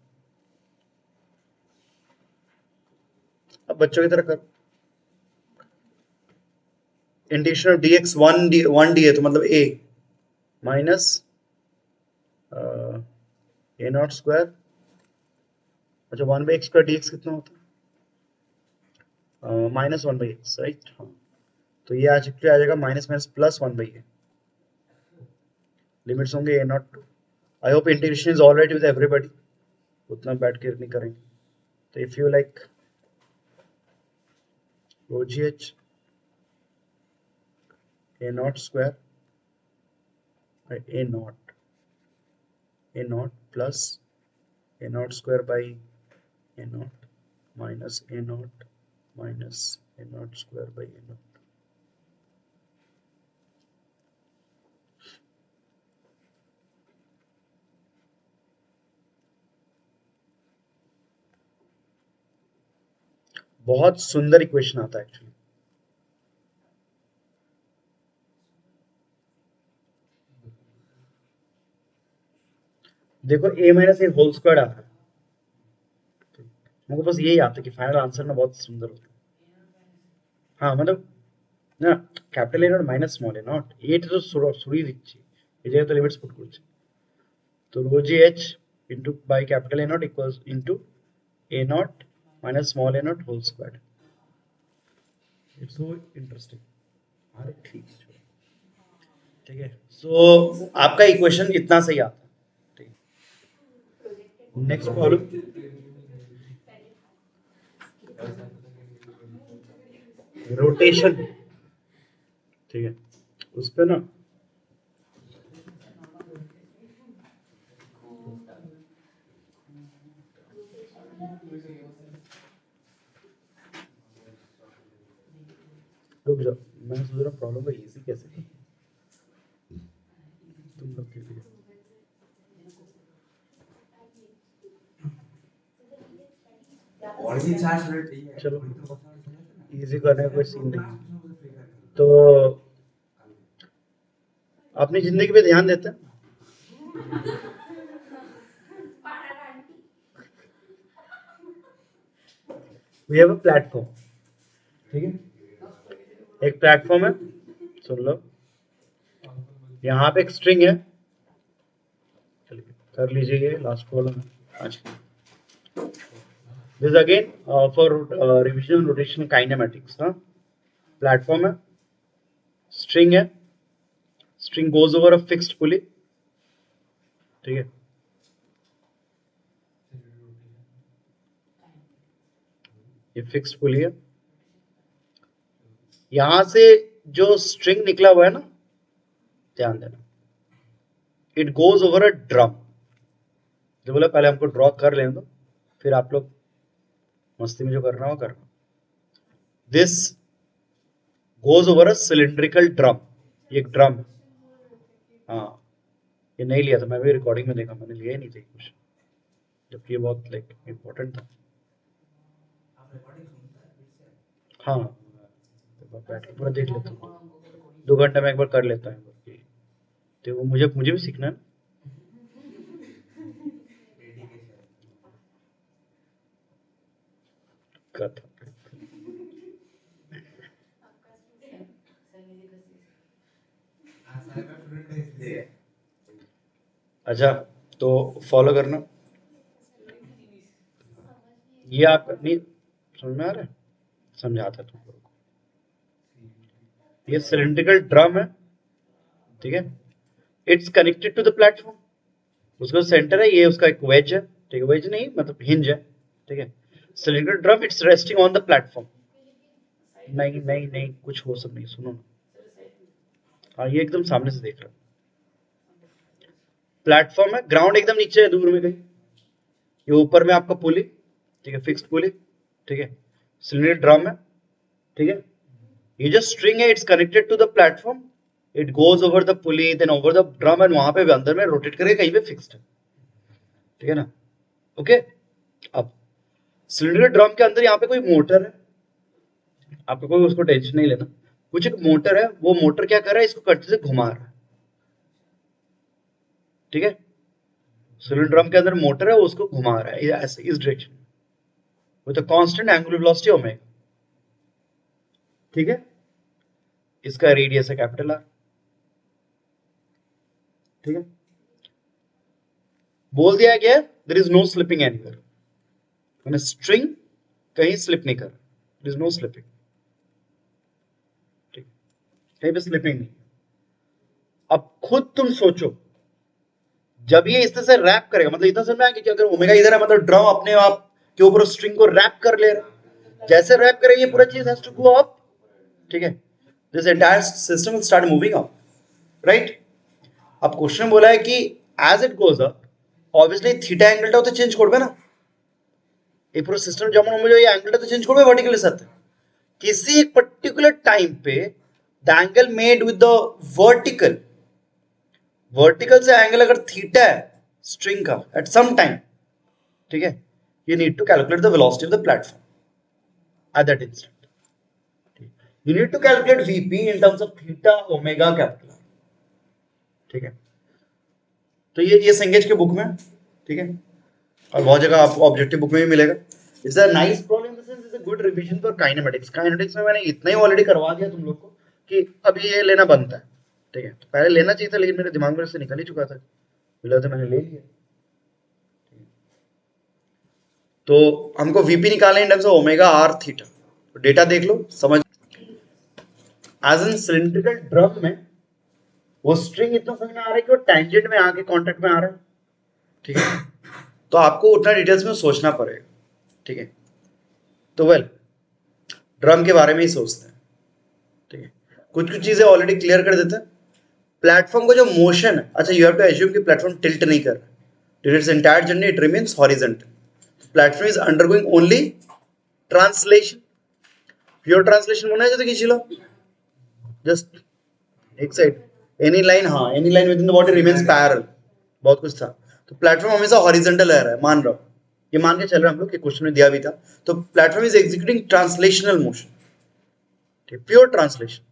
Speaker 1: अब बच्चों की तरह करो, इंटीग्रेशन ऑफ dx 1 dA, तो मतलब a minus A naught square, अच्छा 1/x स्क्वायर dx कितना होता है, माइनस 1/x, राइट। हाँ, तो ये आज आ जाएगा minus minus plus 1/a। Limits होंगे A not to, I hope integration is alright with everybody, उतना बैठ के नहीं करेंगे। तो if you like rho ji H A naught square A naught plus A naught square by A naught minus A naught minus A naught square by A naught. बहुत सुंदर equation आता है एक्चुअली। देखो a minus A whole square आता है, मुझे बस यही आता है कि फाइनल आंसर ना बहुत सुंदर होता है। हाँ मतलब না capital A not minus small A not, এটা তো সরিয়ে দিচ্ছি, এই জায়গায় তো লিমিটস পুট করছি, তো rho g h into by capital A not equals into A not minus small A not whole square. It's so interesting. अरे ठीक है, ठीक है, सो आपका इक्वेशन इतना सही आता है। ठीक, नेक्स्ट प्रॉब्लम, रोटेशन। ठीक है, उस पे ना रुक जाओ, मैं सोच रहा हूँ प्रॉब्लम को इजी कैसे करूं। तुम लोग के लिए
Speaker 3: ऑलरेडी 4 मिनट चाहिए,
Speaker 1: चलो इजी करने का कोई सीन नहीं, तो अपनी जिंदगी पे ध्यान देते हैं। We have a platform. ठीक है, एक प्लेटफॉर्म है, सुन लो, यहाँ पे एक स्ट्रिंग है, चलिए कर लीजिए, ये लास्ट प्रॉब्लम है आज की। This again for revision rotation kinematics. हाँ, प्लेटफॉर्म है, स्ट्रिंग है, string goes over a fixed pulley. ठीक है, ये फिक्स्ड पुली है, यहां से जो स्ट्रिंग निकला हुआ है ना, ध्यान देना, it goes over a drum. जो बोला पहले हमको ड्रॉ कर लेने दो, फिर आप लोग मस्ती में जो करना हो करना। This goes over a cylindrical drum, ये एक ड्रम है। हाँ, ये नहीं लिया था, मैं भी रिकॉर्डिंग में देखा, मैंने लिया ही नहीं था कुछ, जबकि ये बहुत लाइक इम्पोर्टेंट था। हाँ, तो बैठ के पूरा देख लेता हूँ, 2 घंटे में एक बार कर लेता हूँ, तो वो मुझे भी सीखना है। कथा।
Speaker 3: हाँ, सारे में फ्लुएंट है इसलिए।
Speaker 1: अच्छा, तो फॉलो करना। ये आपका नहीं समझ में आ रहा है, समझाता तुम लोगों को। ये सिलेंड्रिकल ड्रम है, ठीक है, it's connected to the platform. उसका सेंटर है, ये उसका एक वेज है, ठीक है, वेज नहीं मतलब हिंज है, ठीक है। Cylindrical drum it's resting on the platform. नहीं नहीं नहीं, कुछ हो सब नहीं, सुनो ना। हाँ, ये एकदम सामने से देख रहा हूँ। प्लेटफॉर्म है, ग्राउंड एकदम नीचे है दूर में कहीं, ये ऊपर में आपका पुली, ठीक है, फिक्स्ड पुली, ठीक है, सिलेंडर ड्रम है, ठीक है। ये जो स्ट्रिंग है it's connected to the platform, it goes over the pulley then over the drum and वहां पे भी अंदर में रोटेट करके कहीं पे फिक्स्ड है, ठीक है ना। ओके, अब सिलेंडर ड्रम के अंदर यहाँ पे कोई मोटर है, आपको कोई उसको टेंशन नहीं लेना, कुछ एक मोटर है, वो मोटर क्या कर रहा है, इसको कट से घुमा रहा है, ठीक है। सिलेंडर ड्रम के अंदर मोटर है, वो उसको घुमा रहा है ऐसे इस डायरेक्शन में with a constant angular velocity omega, ठीक है। इसका रेडियस है कैपिटल आर, ठीक है। बोल दिया गया there is no slipping anywhere, मैंने स्ट्रिंग कहीं स्लिप नहीं कर, देयर इज नो स्लिपिंग, ठीक, कहीं पे स्लिपिंग नहीं। अब खुद तुम सोचो, जब ये इस तरह से रैप करेगा, मतलब इतना समझ में आया कि अगर ओमेगा इधर है मतलब ड्रम अपने आप के ऊपर स्ट्रिंग को रैप कर ले रहा है, जैसे रैप करेगा ये पूरा चीज हैज टू गो अप, ठीक है, this entire system will start moving up, right. अब क्वेश्चन बोला है कि as it goes up obviously theta एंगलটা তো চেঞ্জ করবে না, এই পুরো সিস্টেম যেমন অনুযায়ী এই অ্যাঙ্গেলটা তো চেঞ্জ করবে ভার্টিক্যালি সাথে, किसी एक पर्टिकुलर टाइम पे the angle made with the vertical, vertical से एंगल अगर थीटा है स्ट्रिंग का एट सम टाइम, ठीक है, you need to calculate the velocity of the platform at that instant. You need to calculate Vp in terms of theta omega capital R, ठीक है। तो ये सेंगेज के बुक में, ठीक है, और बहुत जगह आपको ऑब्जेक्टिव बुक में भी मिलेगा। It's a nice problem in the sense it's a good revision for kinematics. Kinematics में मैंने इतना ही ऑलरेडी करवा दिया तुम लोग को कि अभी ये लेना बनता है, ठीक है। तो पहले लेना चाहिए था लेकिन मेरे दिमाग में से निकल ही चुका था, मिला तो मैंने ले लिया। तो हमको वीपी निकालना in terms of omega R theta, तो डेटा देख लो समझ। एज एन सिलिंड्रिकल ड्रम में वो स्ट्रिंग इतना समझ में आ रहा है कि वो टेंजेंट में आके कांटेक्ट में आ रहा है, ठीक है। तो आपको उतना डिटेल्स में सोचना पड़ेगा, ठीक है। तो वेल ड्रम के बारे में ही सोचते हैं, ठीक है। कुछ कुछ चीजें ऑलरेडी क्लियर कर देते हैं। प्लेटफॉर्म का जो मोशन है, अच्छा यू हैव टू एज्यूम कि प्लेटफॉर्म टिल्ट नहीं कर रहा, during its entire journey it remains horizontal. Platform is undergoing only translation, pure translation होना है, तो खींच लो जस्ट एक साइड, एनी लाइन, हाँ any line with in the body remains parallel, बहुत कुछ था। तो प्लेटफॉर्म हमेशा हॉरिजॉन्टल रह रहा है, मान रहा हूं, ये मान के चल रहे हैं हम लोग कि क्वेश्चन में दिया भी था। तो platform is executing translational motion, ठीक, प्योर ट्रांसलेशन,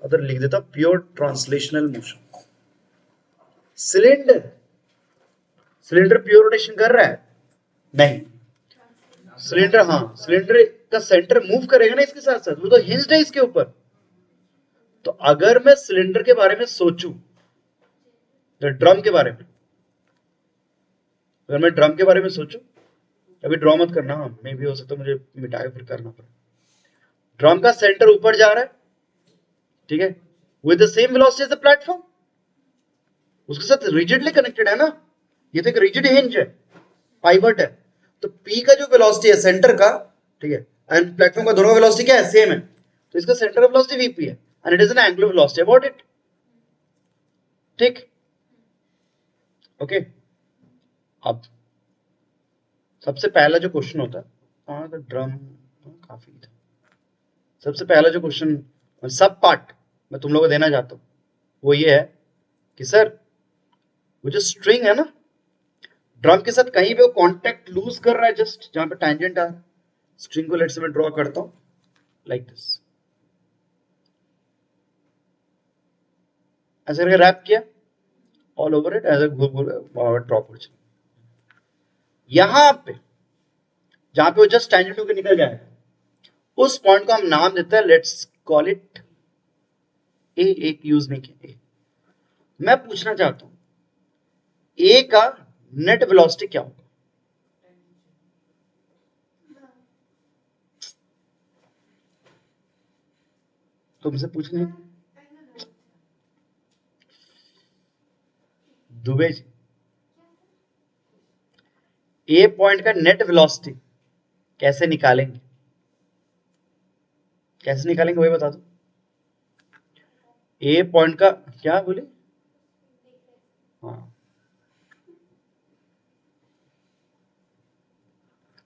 Speaker 1: अगर लिख देता pure translational motion. Cylinder, cylinder pure rotation कर रहा है नहीं, सिलेंडर, हाँ सिलेंडर का सेंटर मूव करेगा ना इसके साथ साथ, वो तो हिंज्ड है इसके ऊपर। तो अगर मैं सिलेंडर के बारे में सोचूं, तो ड्रम के बारे में, अगर मैं ड्रम के बारे में सोचूं, अभी ड्रॉ मत करना, हाँ मैं भी हो सकता मुझे मिटा के फिर करना पड़े। ड्रम का सेंटर ऊपर जा रहा है, ठीक है, with the same velocity as the platform, उसके साथ रिजिडली कनेक्टेड है ना, ये तो एक रिजिड हिंज है, पाइवट है। तो P का जो वेलोसिटी है सेंटर का, ठीक है, एंड प्लेटफॉर्म का दोनों का वेलोसिटी क्या है, सेम है, तो इसका सेंटर ऑफ वेलोसिटी Vp है and it is an angular velocity about it, ठीक, ओके। अब सबसे पहला जो क्वेश्चन होता है, हाँ तो ड्रम काफी था, सबसे पहला जो क्वेश्चन सब पार्ट मैं तुम लोगों को देना चाहता हूं वो ये है कि सर वो जो स्ट्रिंग है ना ड्रम के साथ कहीं पे वो कांटेक्ट लूज कर रहा है, जस्ट जहां पे टैंजेंट आ रहा है, स्ट्रिंग को लेट से मैं ड्रॉ करता हूं लाइक दिस, ऐसे करके रैप किया all over it as a drop. यहां पे जहां पे वो जस्ट टैंजेंट होकर निकल जाएगा, उस पॉइंट को हम नाम देते हैं, लेट्स कॉल इट ए, एक यूज नहीं किया ए। मैं पूछना चाहता हूं ए का नेट वेलोसिटी क्या होगा? तुमसे पूछने दुबे जी, ए पॉइंट का नेट वेलोसिटी कैसे निकालेंगे? कैसे निकालेंगे वही बता दो। ए पॉइंट का क्या बोले? हाँ,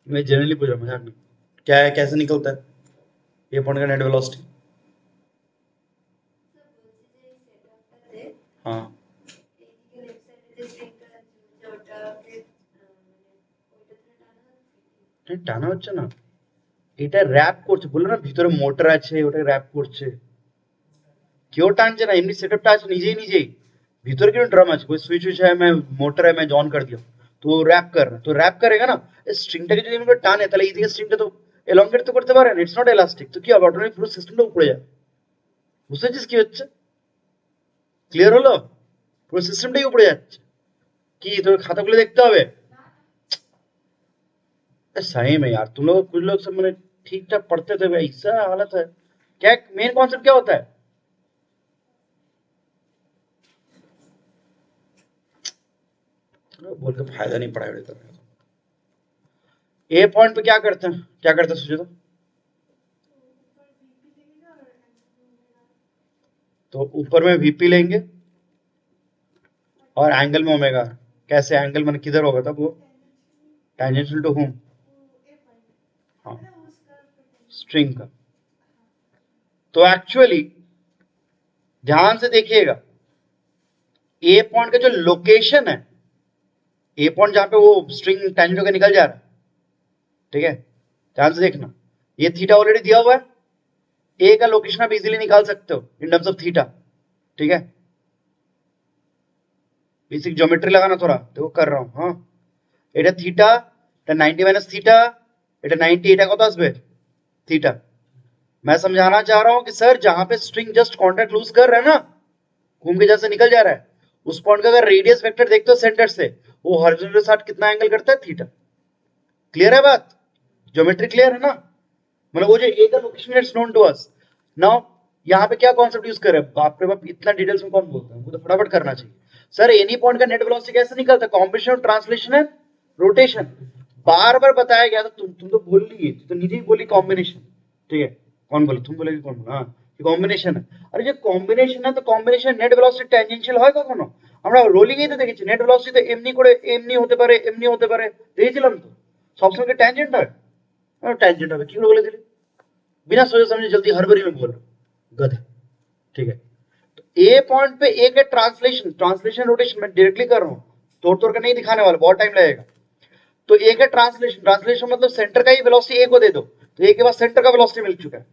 Speaker 1: मैं जनरली पूछ रहा हूँ, मजाक नहीं। क्या है, कैसे निकलता है ए पॉइंट का नेट वेलोसिटी? हाँ, টানা হচ্ছে না, এটা র‍্যাপ করছে, বললো না ভিতরে মোটর আছে, ওটা র‍্যাপ করছে। কেউ টানছে না, এমনি সেটআপটা আছে নিজেই নিজেই। ভিতরে কেন ड्रम আছে, कोई स्विच है, मैं मोटर है, मैं ऑन कर दिया तो रैप कर रहा है, तो रैप करेगा ना। স্ট্রিংটাকে যদি আমরা টানে তাহলে এই দিকে স্ট্রিংটা তো এলংগেট তো করতে পারে না, ইটস নট ইলাস্টিক। তো কি হবে, অটোমেটিক পুরো সিস্টেমটা উপরে যাবে। বুঝতে পারছিস কি হচ্ছে? ক্লিয়ার হলো? পুরো সিস্টেমটাই উপরে যাচ্ছে। কি তোর খাতাগুলো দেখতে হবে? सही में यार, तुम लोग कुछ लोग सब मैंने ठीक ठाक पढ़ते थे, ऐसा हालत है। क्या मेन कॉन्सेप्ट क्या होता है? बोल के फायदा नहीं पड़ा है। ए पॉइंट पे क्या करते हैं, क्या करते हैं सोचो तो ऊपर में वीपी लेंगे और एंगल में ओमेगा। कैसे एंगल मैंने किधर होगा तब वो? Tangential to whom? हाँ, स्ट्रिंग का। तो एक्चुअली ध्यान से देखिएगा, ए पॉइंट का जो लोकेशन है, ए पॉइंट जहां पे वो स्ट्रिंग टेंजेंट होकर निकल जा रहा है, ठीक है, ध्यान से देखना, ये थीटा ऑलरेडी दिया हुआ है। ए का लोकेशन आप इजीली निकाल सकते हो इन टर्म्स ऑफ थीटा, ठीक है। बेसिक ज्योमेट्री लगाना थोड़ा, देखो कर रहा हूं। हाँ, এটা থিটা, এটা 90 মাইনাস থিটা, এটা 90, এটা কত আসবে? थीटा। मैं समझाना चाह रहा हूं कि सर जहां पे स्ट्रिंग जस्ट कांटेक्ट लूज कर रहा है ना, घूम के जैसे निकल जा रहा है, उस पॉइंट का अगर रेडियस वेक्टर देखते हो सेंटर से, वो हॉरिजॉन्टल के साथ कितना एंगल करता है? थीटा। क्लियर है बात? ज्योमेट्री क्लियर है ना? मतलब वो जो ए का location it's known to us. Now यहाँ पे क्या कॉन्सेप्ट यूज कर रहे हैं? बाप रे बाप, इतना डिटेल्स में कौन बोलता है? वो तो फटाफट करना चाहिए। सर एनी पॉइंट का नेट वेलोसिटी कैसे निकलता है? Combination of translation and rotation. बार बार बताया गया था, तुम तो बोल ली, तो निजी ही बोली कॉम्बिनेशन, ठीक है। कौन बोले? तुम बोले कि कौन बोला? हाँ, कॉम्बिनेशन है। अरे जो कॉम्बिनेशन है, तो कॉम्बिनेशन নেট ভেলোসিটি ট্যানজেনশিয়াল হয় কখনো? আমরা রোলিং এই তো দেখেছি, নেট ভেলোসিটি তো এমনি করে এমনি হতে পারে, এমনি হতে পারে, দেখেছিলাম তো। সবসময় কি ট্যানজেন্ট হয়? ট্যানজেন্ট হবে, কি করে বলে দিলি? बिना सोचे समझे जल्दी हड़बड़ी में बोल गधे, ठीक है। तो ए पॉइंट पे ए के ट्रांसलेशन, ट्रांसलेशन रोटेशन मैं डायरेक्टली कर रहा हूं, तोड़ तोड़ कर नहीं दिखाने वाला, बहुत टाइम लगेगा। तो ए का ट्रांसलेशन, ट्रांसलेशन मतलब सेंटर का ही वेलोसिटी ए को दे दो, तो ए के बाद सेंटर का वेलोसिटी मिल चुका है।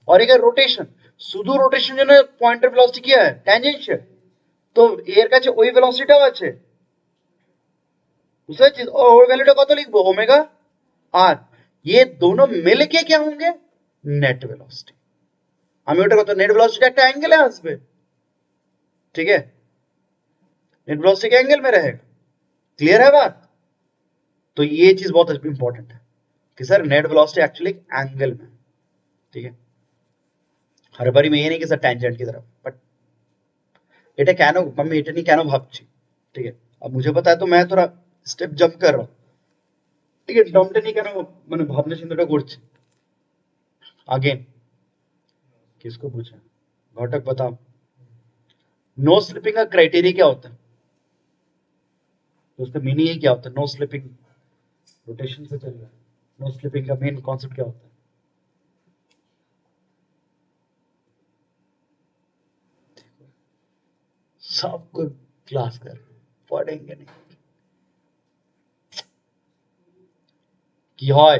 Speaker 1: और एक रोटेशन, শুধু রোটেশন জন্য পয়েন্টের ভেলোসিটি কি হয়? ট্যানজেনশিয়াল। তো এর কাছে ওই ভেলোসিটিটাও আছে, বুঝতে পারছিস? ওর ভ্যালুটা কত লিখবো? ওমেগা আর, ये दोनों मिलके क्या होंगे? Net velocity. আমি ওটা কত, নেট वेलोसिटी একটা অ্যাঙ্গেলে আসবে, ठीक है, नेट वेलोसिटी के एंगल में रहेगा। क्लियर है बात? तो ये चीज बहुत इंपॉर्टेंट है कि sir net velocity actually angle में, ठीक है। हर बारी में ये नहीं कि सर टैंजेंट की तरफ, बट এটা কেন আমি এটা নিয়ে কেন ভাবছি, ঠিক है। अब मुझे पता है तो मैं थोड़ा स्टेप जंप कर रहा हूं, ठीक है। डमটা নিয়ে কেন মানে ভাবনা চিন্তাটা করছি। अगेन किसको पूछा? घटक बताओ, नो स्लिपिंग का क्राइटेरिया क्या होता है? तो उसका मीनिंग ही क्या होता है? नो स्लिपिंग, रोटेशन से चल रहा है, नो स्लिपिंग का मेन कॉन्सेप्ट क्या होता है? सबको क्लास कर पढ़ेंगे नहीं कि হয়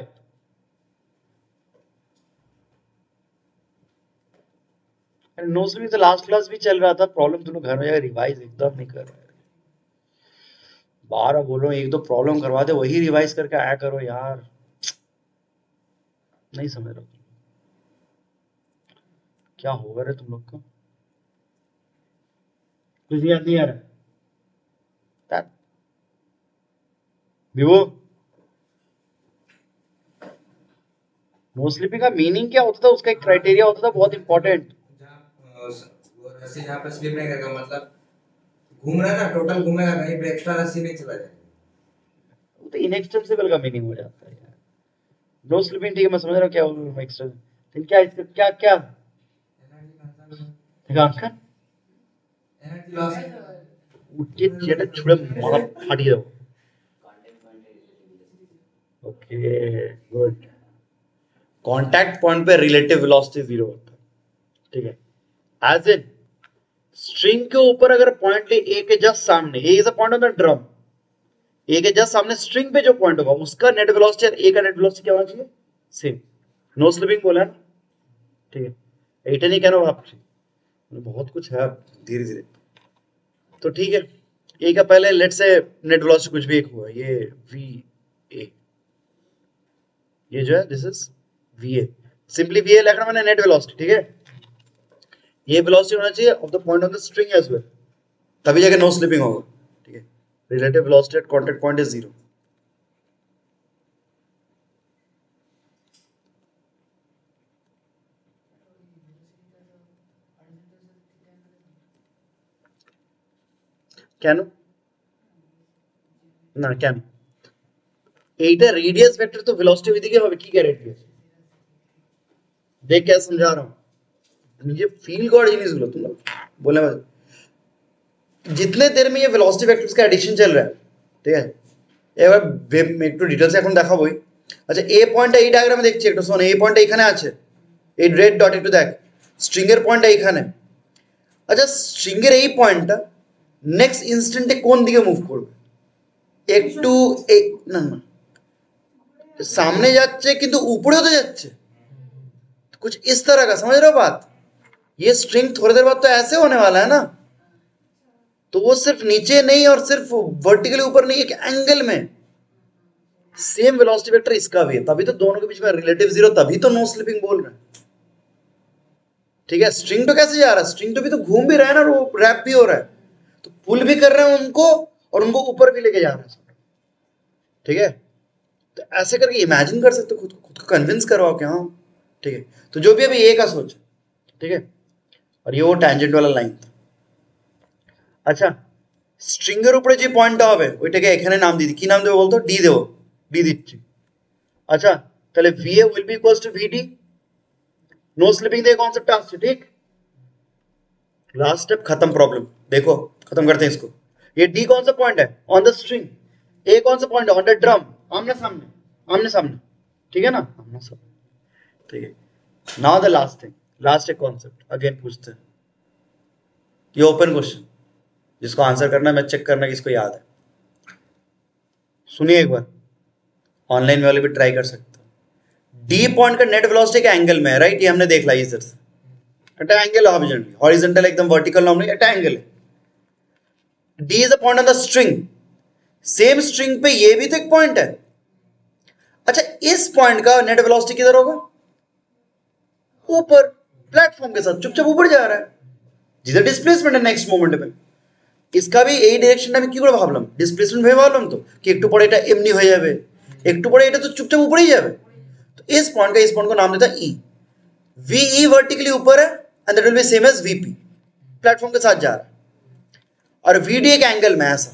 Speaker 1: नो स्लिपिंग तो लास्ट क्लास भी चल रहा था। प्रॉब्लम तुम लोग घर में जाकर रिवाइज एकदम नहीं कर रहे। बार बोल रहा हूँ, एक दो प्रॉब्लम करवा दे, वही रिवाइज करके आया करो यार, नहीं समझ रहा। क्या होगा रे तुम लोग को, कुछ याद नहीं आ रहा That- विवो, नो स्लीपिंग का मीनिंग क्या होता था, उसका एक क्राइटेरिया होता था बहुत इंपॉर्टेंट।
Speaker 3: जहाँ वो रस्सी जहाँ पे स्लिप नहीं करेगा, मतलब घूम रहा है ना, टोटल घूमेगा, कहीं पे एक्स्ट्रा रस्सी नहीं चला जाएगा।
Speaker 1: वो तो इनएक्सटेंसिबल का मीनिंग हो जाता है यार। नो स्लीपिंग ठीक है, मैं समझ रहा हूँ क्या एक्स्ट्रा, लेकिन क्या इसका क्या क्या
Speaker 3: एनर्जी लॉस।
Speaker 1: उठे चेटा छुड़े मार फाड़ी दो। Okay good. कांटेक्ट पॉइंट पे रिलेटिव वेलोसिटी 0 होता है, ठीक है। एज इन स्ट्रिंग के ऊपर अगर पॉइंट ले, ए के जस्ट सामने, A is a point on the drum, A के जस्ट सामने स्ट्रिंग पे जो पॉइंट होगा उसका नेट वेलोसिटी और ए का नेट वेलोसिटी क्या होना चाहिए, सेम। नो स्लिपिंग बोला है ना, ठीक है। एट नहीं कहना आप, बहुत कुछ है धीरे धीरे। तो ठीक है, ए का पहले लेट से नेट वेलोसिटी कुछ भी एक हुआ, ये वी ए, ये जो है this is V A, simply V A लिखना मैंने नेट वेलोसिटी, ठीक है। ये वेलोसिटी होना चाहिए of the point on the string as well, तभी जाके नो स्लिपिंग होगा, ठीक है। Relative velocity at contact point is 0। কেন না কেন, এইটা রেডিয়াস ভেক্টর তো ভেলোসিটি ওইদিকে হবে, কি গ্যারান্টি আছে? দেখ क्या समझा रहा हूँ, নিজে ফিল কর জিনিসগুলো তোমরা বলে मत। जितने देर में ये वेलोसिटी वेक्टर्स का एडिशन चल रहा है, ঠিক আছে, এবার একটু ডিটেইলসে এখন দেখাবোই। আচ্ছা এ পয়েন্টটা এই ডায়াগ্রামে দেখছি, একটু শোন, এই পয়েন্টটা এখানে আছে, এই রেড ডট একটু দেখ, স্ট্রিং এর পয়েন্টটা এইখানে। আচ্ছা স্ট্রিং এর এই পয়েন্টটা নেক্সট ইনস্ট্যান্টে কোন দিকে মুভ করবে, একটু না না सामने যাচ্ছে কিন্তু উপরেও তো যাচ্ছে, कुछ इस तरह का, समझ रहे हो बात? ये स्ट्रिंग थोड़ी देर बाद तो ऐसे होने वाला है ना, तो वो सिर्फ नीचे नहीं और सिर्फ वर्टिकली ऊपर नहीं, एक एंगल में सेम वेलोसिटी वेक्टर इसका भी है, तभी तो दोनों के बीच में रिलेटिव 0, तभी तो नो स्लिपिंग बोल रहे हैं, ठीक है। स्ट्रिंग तो कैसे जा रहा है, स्ट्रिंग तो भी तो घूम भी रहा है ना, और वो रैप भी हो रहा है, तो पुल भी कर रहे हैं उनको और उनको ऊपर भी लेके जा रहे हैं, ठीक है। तो ऐसे करके इमेजिन कर सकते हो, खुद को कन्विंस करवाओ कि हाँ ठीक है। तो जो भी अभी ए का सोच, ठीक है, और ये वो टैंजेंट वाला लाइन था। আচ্ছা স্ট্রিং এর উপরে যে পয়েন্টটা হবে ওইটাকে এখানে নাম দিই, কি নাম দেবো বলতো, ডি দেবো, ডি দিচ্ছি। আচ্ছা তাহলে VA will be equals to VD, no slipping দিয়ে কনসেप्ट আসছে, ঠিক। लास्ट स्टेप खत्म, प्रॉब्लम देखो, खत्म करते हैं इसको। ये डी कौन सा पॉइंट है ऑन द स्ट्रिंग, ए कौन सा पॉइंट है ऑन द ड्रम, आमने सामने, आमने सामने, ठीक है ना, आमने सामने, ठीक है। Now the last thing, last एक कॉन्सेप्ट अगेन पूछते हैं, ये ओपन क्वेश्चन, जिसको आंसर करना है मैं चेक करना किसको याद है, सुनिए एक बार, ऑनलाइन वाले भी ट्राई कर सकते हो। डी पॉइंट का नेट वेलोसिटी के एंगल में है, राइट, ये हमने देख लिया इधर से, एट एंगल हॉरिजॉन्टल, हॉरिजॉन्टल एकदम वर्टिकल नाम नहीं, एट एंगल है। D is a point on the string, same string पे ये भी तो एक पॉइंट है। अच्छा इस पॉइंट का नेट वेलोसिटी किधर होगा, ऊपर, प्लेटफॉर्म के साथ चुपचाप ऊपर जा रहा है, जिधर डिस्प्लेसमेंट है नेक्स्ट मोमेंट में। इसका भी এই ডাইরেকশনটা আমি কি করে ভাবলাম, ডিসপ্লেসমেন্ট ভেবে ভাবলাম তো, কি একটু পরে এটা এমনি হয়ে যাবে, একটু পরে এটা তো চুপচাপ ऊपरই যাবে। तो इस पॉइंट का, इस पॉइंट को नाम देता ई, वी वर्टिकली ऊपर है and that will be same as VP, platform के साथ जा रहा है, और वीडी एक एंगल में ऐसा।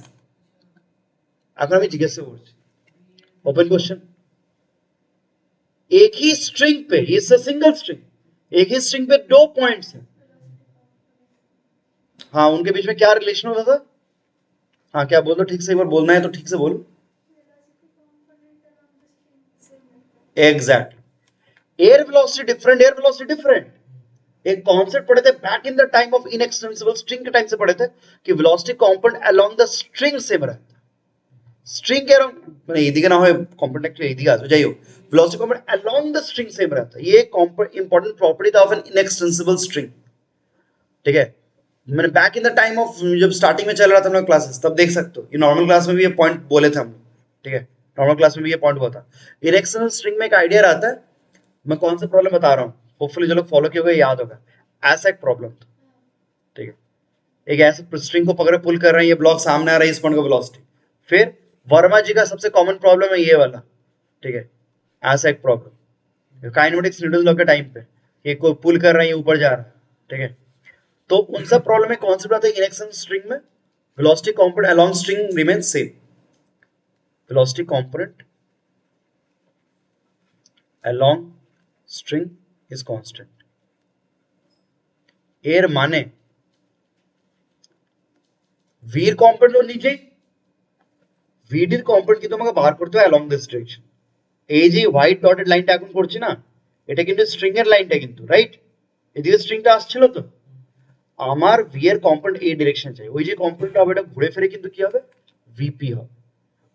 Speaker 1: এখন আমি জিজ্ঞাসা করছি, ओपन क्वेश्चन, एक ही स्ट्रिंग पे, ये सिंगल स्ट्रिंग, एक ही स्ट्रिंग पे दो पॉइंट्स हैं, हाँ उनके बीच में क्या रिलेशन होता था, हाँ क्या बोलो, ठीक से एक बार बोलना है तो ठीक से बोलो। Exact, air velocity different, air velocity different. एक कॉन्सेप्ट पढ़े थे back in the time of inextensible string के टाइम से पढ़े थे कि velocity component along the string same रहता है, स्ट्रिंग के अराउंड মানে এইদিকে না হয় কম্পোনেন্ট একটু এইদিকে আসবে, যাই হোক velocity component along the string same रहता है, ये इंपॉर्टेंट प्रॉपर्टी था ऑफ एन इनएक्सटेंसिबल स्ट्रिंग, ठीक है। मैंने back in the time of, जब स्टार्टिंग में चल रहा था हम लोग क्लासेस, तब देख सकते हो, ये नॉर्मल क्लास में भी ये पॉइंट बोले थे हम लोग, ठीक है, नॉर्मल क्लास में भी ये पॉइंट हुआ था। इरेक्शनल स्ट्रिंग में एक आइडिया रहता है, मैं कौन सा प्रॉब्लम बता रहा हूँ, होपफुली जो लोग फॉलो किए होंगे याद होगा। ऐसा एक प्रॉब्लम था, ठीक है। एक ऐसे स्ट्रिंग को पकड़े पुल कर रहे हैं, ये ब्लॉक सामने आ रहा है, इस पॉइंट का वेलोसिटी। फिर वर्मा जी का सबसे कॉमन प्रॉब्लम है ये वाला, ठीक है, ऐसा एक प्रॉब्लम काइनेमेटिक्स न्यूटन लॉ के टाइम पे, ये कोई पुल कर रहा है, ये ऊपर जा रहा है, ठीक है। तो उन सब प्रॉब्लम में कॉन्सेप्ट आता है इनएक्शन स्ट्रिंग में velocity component along string remains same, velocity component along string is constant. এর মানে v এর কম্পোনেন্ট ও নিজেই vd এর কম্পোনেন্ট কি তোমাকে বার করতে হয় along this direction। এই যে হোয়াইট ডটেড লাইনটা এখন করছি না, এটা কিন্তু স্ট্রিং এর লাইনটা কিন্তু, রাইট? এদিকে স্ট্রিংটা আসছিল তো, আমার v এর কম্পোনেন্ট এই ডিরেকশন চাই, ওই যে কম্পোনেন্ট হবে এটা ঘুরে ফিরে কিন্তু কি হবে, vp হবে।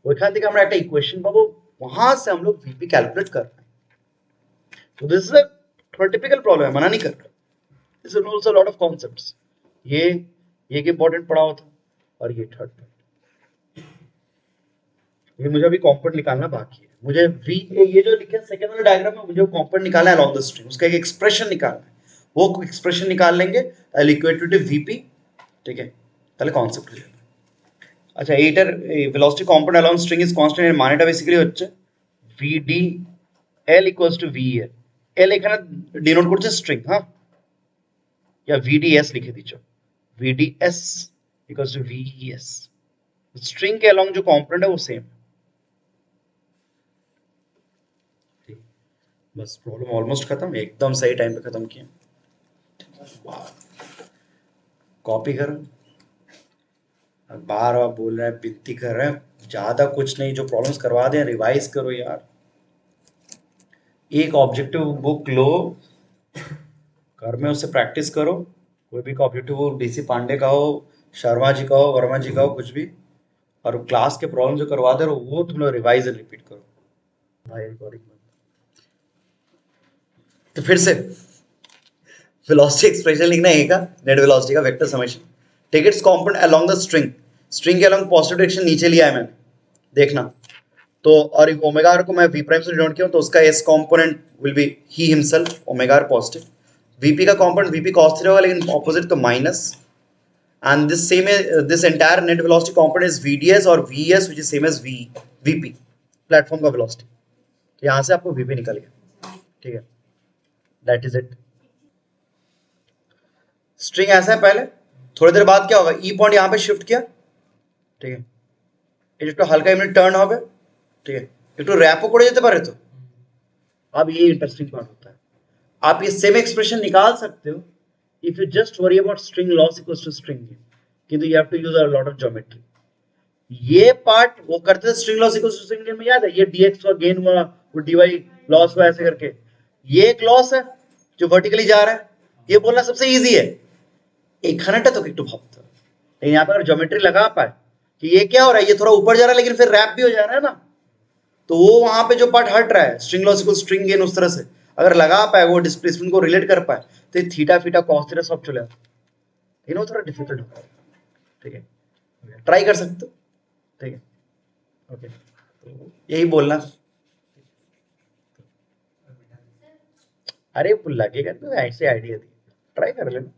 Speaker 1: ওইখান থেকে আমরা একটা ইকুয়েশন পাবো, वहां से हम लोग vp कैलकुलेट कर रहे हैं। तो दिस इज थोड़ा टिपिकल प्रॉब्लम है, मना नहीं कर रहा, this is also lot of concepts. ये एक इंपॉर्टेंट पढ़ा हुआ था, और ये थर्ड पॉइंट, ये मुझे अभी कंपोनेंट निकालना बाकी है। मुझे v ये जो लिखा है सेकंड वाले डायग्राम में, मुझे कंपोनेंट निकालना है अलोंग द स्ट्रिंग, उसका एक एक्सप्रेशन निकालना है, वो एक्सप्रेशन निकाल लेंगे इक्वेटेड टू vp, ठीक है, তাহলে কনসেপ্ট হয়ে যাবে। আচ্ছা, এইটার velocity component along string is constant, এর মানেটা বেসিক্যালি হচ্ছে vdl equals to vel। l এখানে ডিনোট করছে স্ট্রিং, হ্যাঁ, या vds লিখে দিচ্ছ, vds equals to ves। String के अलोंग जो कंपोनेंट है वो सेम। बस प्रॉब्लम ऑलमोस्ट खत्म, एकदम सही टाइम पे खत्म किया। कॉपी कर, बार बार बोल रहे हैं, विनती कर रहे हैं, ज्यादा कुछ नहीं, जो प्रॉब्लम्स करवा दें रिवाइज करो यार। एक ऑब्जेक्टिव बुक लो, घर में उससे प्रैक्टिस करो, कोई भी ऑब्जेक्टिव बुक, डीसी पांडे का हो, शर्मा जी का हो, वर्मा जी का हो, कुछ भी, और क्लास के प्रॉब्लम जो करवा दे रहे हो वो तुम लोग रिवाइज एंड रिपीट करो भाई। रिकॉर्डिंग तो फिर से वेलोसिटी एक्सप्रेशन लिखना है का, नेट वेलोसिटी का vector summation, take its component along the string, string के अलोंग पॉजिटिव डायरेक्शन नीचे लिया है मैंने, देखना। तो और ओमेगा आर को मैं v प्राइम से डिनोट किया हूं, तो उसका s component will be he himself, omega R positive. vp का कंपोनेंट vp cos थीटा होगा, लेकिन ऑपोजिट तो minus, and this same this entire net velocity component is vds और ves which is same as vp, platform का velocity. तो यहां से आपको vp निकल गया, ठीक है, दैट इज इट। स्ट्रिंग ऐसा है, पहले थोड़ी देर बाद क्या होगा, ई पॉइंट यहाँ पे शिफ्ट किया, ठीक है, একটু হালকা এমনি টার্ন হবে, ঠিক है, একটু র‍্যাপও করে যেতে পারে। तो अब ये इंटरेस्टिंग पार्ट होता है, आप ये सेम एक्सप्रेशन निकाल सकते हो if you just worry about string loss equals to string gain, किंतु you have to use a lot of geometry. ये पार्ट वो करते थे string loss equals to string gain में, याद है, ये dx हुआ, गेन हुआ, वो dy लॉस हुआ, ऐसे करके। ये एक लॉस है जो वर्टिकली जा रहा है, ये बोलना सबसे इजी है, এখানেটা তো একটু ভাবতে হবে। लेकिन यहाँ पे अगर ज्योमेट्री लगा पाए कि ये क्या हो रहा है, ये थोड़ा ऊपर जा रहा है लेकिन फिर रैप भी हो जा रहा है ना, तो वो वहां पे जो पार्ट हट रहा है, string loss equal string gain, उस तरह से अगर लगा पाए, वो डिस्प्लेसमेंट को रिलेट कर पाए, तो थीटा फीटा कॉस थीटा सब चले आता है, लेकिन वो थोड़ा डिफिकल्ट होता है, ठीक है, ट्राई कर सकते हो, ठीक है, ओके, तो यही बोलना। अरे लगेगा तो ऐसे आइडिया दी, ट्राई कर लेना।